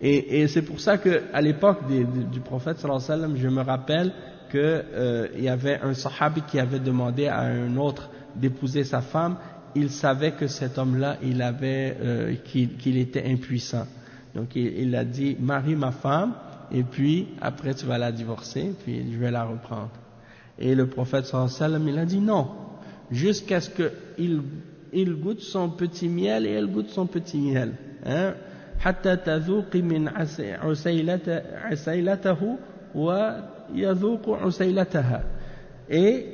Et c'est pour ça qu'à l'époque du prophète sallallahu alayhi wa sallam, je me rappelle qu'il y avait un sahabi qui avait demandé à un autre d'épouser sa femme. Il savait que cet homme-là, qu'il était impuissant. Donc il a dit, marie ma femme, et puis après tu vas la divorcer, puis je vais la reprendre. Et le prophète sallallahu alayhi wa sallam, il a dit non, jusqu'à ce qu'il goûte son petit miel et elle goûte son petit miel. Hein? حتى تذوقي من عسيلته ويذوق عسيلتها. Et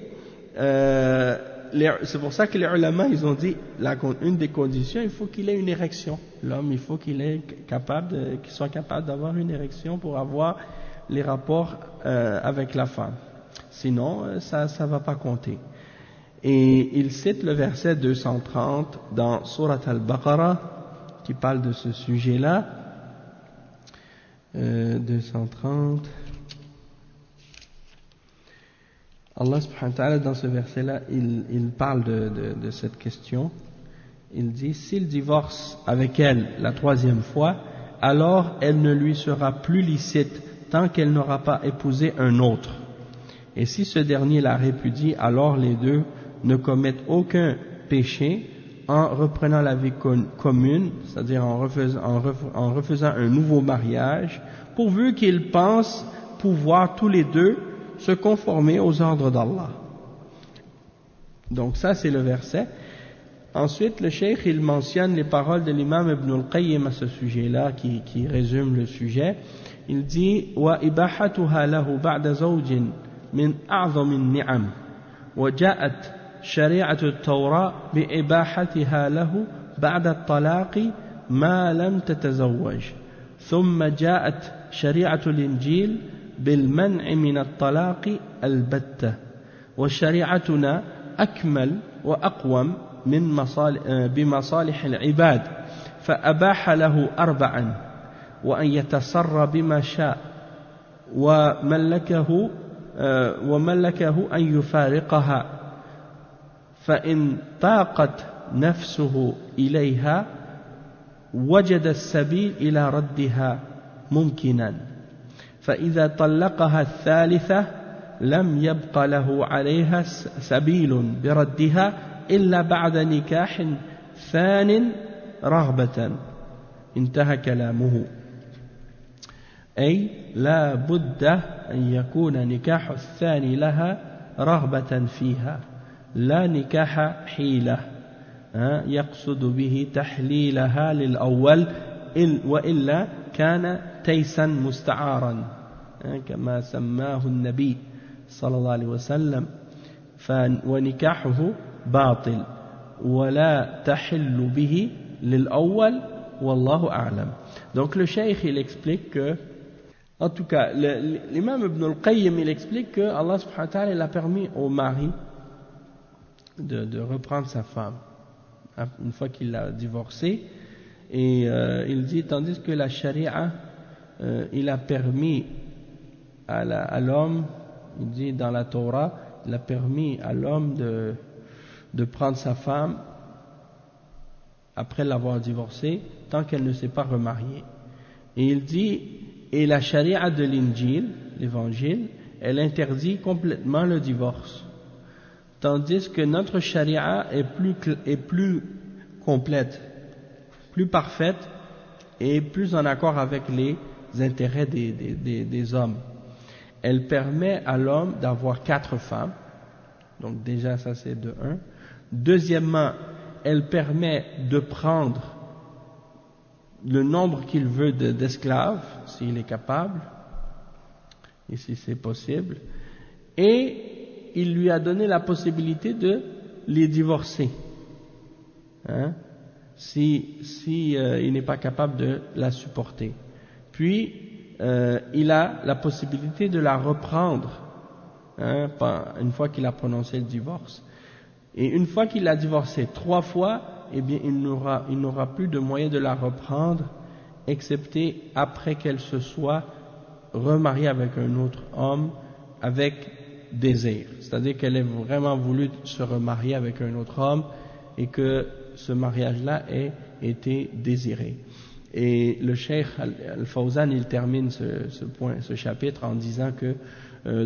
c'est pour ça que les ulama, ils ont dit, une des conditions, il faut qu'il ait une érection. L'homme, il faut qu'il soit capable d'avoir une érection pour avoir les rapports avec la femme. Sinon, ça ne va pas compter. Et il cite le verset 230 dans Surat Al-Baqarah, qui parle de ce sujet-là. 230. Allah subhanahu wa ta'ala, dans ce verset-là, il parle de cette question. Il dit, s'il divorce avec elle la 3e fois, alors elle ne lui sera plus licite tant qu'elle n'aura pas épousé un autre. Et si ce dernier la répudie, alors les deux ne commettent aucun péché en reprenant la vie commune, c'est-à-dire en refaisant un nouveau mariage, pourvu qu'ils pensent pouvoir tous les deux se conformer aux ordres d'Allah. Donc ça c'est le verset. Ensuite le cheikh il mentionne les paroles de l'imam Ibn al-Qayyim à ce sujet-là qui résume le sujet. Il dit wa ibahatuha lahu ba'da zawjin min a'zam an-ni'am wa ja'at shari'atu at-Tawra bi ibahatiha lahu ba'da at-talaq ma lam tatazawwaj thumma ja'at shari'atu al-Injil بالمنع من الطلاق البتة وشريعتنا أكمل وأقوم بمصالح العباد فأباح له 4 وأن يتصر بما شاء وملكه أن يفارقها فإن طاقت نفسه إليها وجد السبيل إلى ردها ممكنا فإذا طلقها الثالثة لم يبق له عليها سبيل بردها إلا بعد نكاح ثان رغبة. انتهى كلامه. أي لا بد أن يكون نكاح الثاني لها رغبة فيها لا نكاح حيلة يقصد به تحليلها للأول وإلا كان تيسا مستعارا كما سماه النبي صلى الله عليه وسلم ونكاحه باطل ولا تحل به للأول والله أعلم. Donc le cheikh il explique que, en tout cas l'imam Ibn al-Qayyim il explique que Allah subhanahu wa ta'ala il a permis au mari de reprendre sa femme une fois qu'il l'a divorcée. Et il dit, tandis que la charia, il a permis à l'homme, il dit dans la Torah, il a permis à l'homme de prendre sa femme après l'avoir divorcée, tant qu'elle ne s'est pas remariée. Et il dit, et la charia de l'Injil, l'évangile, elle interdit complètement le divorce. Tandis que notre charia est plus complète, plus parfaite et plus en accord avec les intérêts des hommes. Elle permet à l'homme d'avoir 4 femmes, donc déjà ça c'est de 1. Deuxièmement, elle permet de prendre le nombre qu'il veut d'esclaves, s'il est capable, et si c'est possible, et il lui a donné la possibilité de les divorcer, si il n'est pas capable de la supporter. Puis il a la possibilité de la reprendre, une fois qu'il a prononcé le divorce. Et une fois qu'il a divorcé 3 fois, eh bien il n'aura plus de moyen de la reprendre, excepté après qu'elle se soit remariée avec un autre homme avec désir. C'est-à-dire qu'elle ait vraiment voulu se remarier avec un autre homme et que ce mariage-là ait été désiré. Et le Cheikh Al-Fawzan, il termine ce chapitre en disant que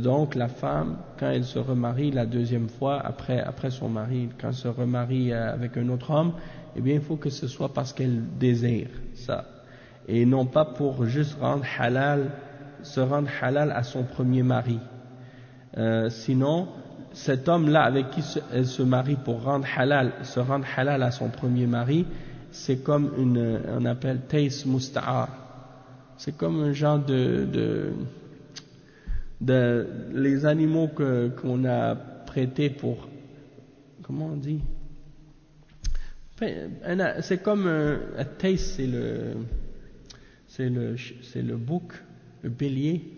donc la femme, quand elle se remarie la deuxième fois après son mari, quand elle se remarie avec un autre homme, eh bien il faut que ce soit parce qu'elle désire ça, et non pas pour juste se rendre halal à son premier mari. Sinon, cet homme-là avec qui elle se marie pour se rendre halal à son premier mari, c'est comme on appelle tays musta'ar. C'est comme un genre de les animaux qu'on a prêtés pour, comment on dit, c'est comme un tays, c'est le bouc, le bélier,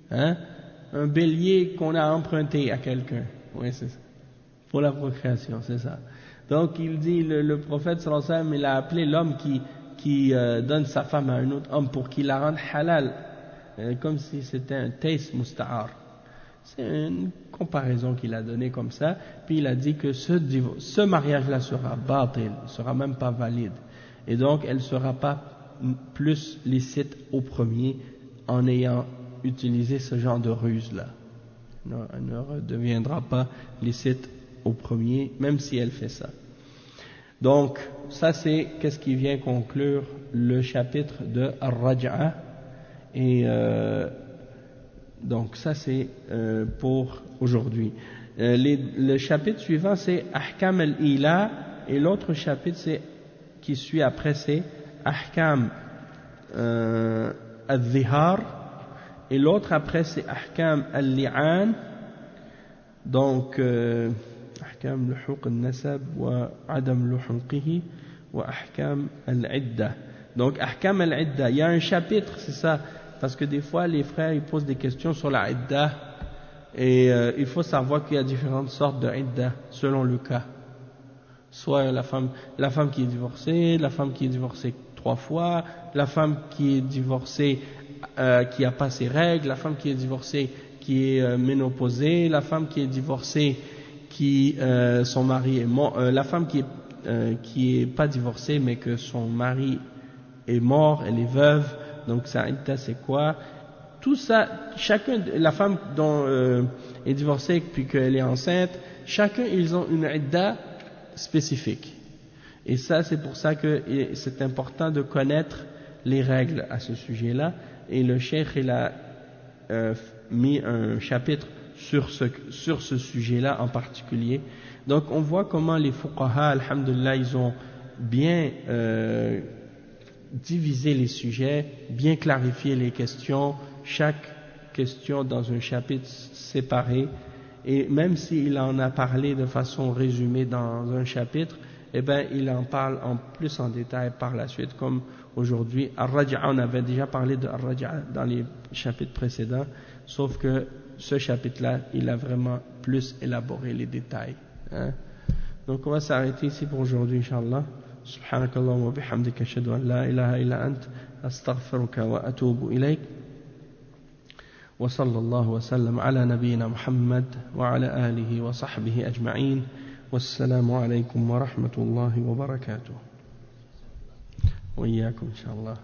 un bélier qu'on a emprunté à quelqu'un, oui c'est ça, pour la procréation, c'est ça. Donc il dit, le prophète sallallahu alayhi wa sallam, il a appelé l'homme qui donne sa femme à un autre homme pour qu'il la rende halal, comme si c'était un tays musta'ar. C'est une comparaison qu'il a donnée comme ça, puis il a dit que ce mariage-là sera batil, sera même pas valide, et donc elle sera pas plus licite au premier en ayant utilisé ce genre de ruse-là. Elle ne redeviendra pas licite au premier, même si elle fait ça. Donc, ça c'est qu'est-ce qui vient conclure le chapitre de Ar-Raj'a. Et donc ça c'est pour aujourd'hui. Le chapitre suivant c'est Ahkam al-Ila, et l'autre chapitre qui suit après c'est Ahkam al-Zihar, et l'autre après c'est Ahkam al-Li'an. Donc أحكام لحوق النسب وعدم لحوقه وأحكام العدة. Donc أحكام العدة, il y a un chapitre, c'est ça, parce que des fois les frères ils posent des questions sur la idda, et il faut savoir qu'il y a différentes sortes de idda selon le cas. Soit la femme qui est divorcée, la femme qui est divorcée 3 fois, la femme qui est divorcée qui n'a pas ses règles, la femme qui est divorcée qui est ménopausée, la femme qui est divorcée qui son mari est mort, la femme qui est pas divorcée mais que son mari est mort, elle est veuve, donc sa idda c'est quoi? Tout ça, la femme dont est divorcée puis qu'elle est enceinte, chacun ils ont une idda spécifique. Et ça c'est pour ça que c'est important de connaître les règles à ce sujet-là. Et le cheikh il a mis un chapitre sur ce sujet-là en particulier. Donc on voit comment les fuqaha, alhamdulillah, ils ont bien divisé les sujets, bien clarifié les questions, chaque question dans un chapitre séparé, et même s'il en a parlé de façon résumée dans un chapitre, eh bien il en parle plus en détail par la suite, comme aujourd'hui. Ar-Raj'a, on avait déjà parlé de Ar-Raj'a dans les chapitres précédents, sauf que ce chapitre-là, il a vraiment plus élaboré les détails. Donc on va s'arrêter ici pour aujourd'hui, Inch'Allah. Subhanakallahumma wa bihamdika ashhadu an la ilaha illa ant astaghfiruka wa atubu ilayk. Wa sallallahu wa sallam ala nabiyyina Muhammad wa ala alihi wa sahbihi ajma'in. Wassalamu alaykum wa rahmatullahi wa barakatuh. وإياكم إن شاء الله.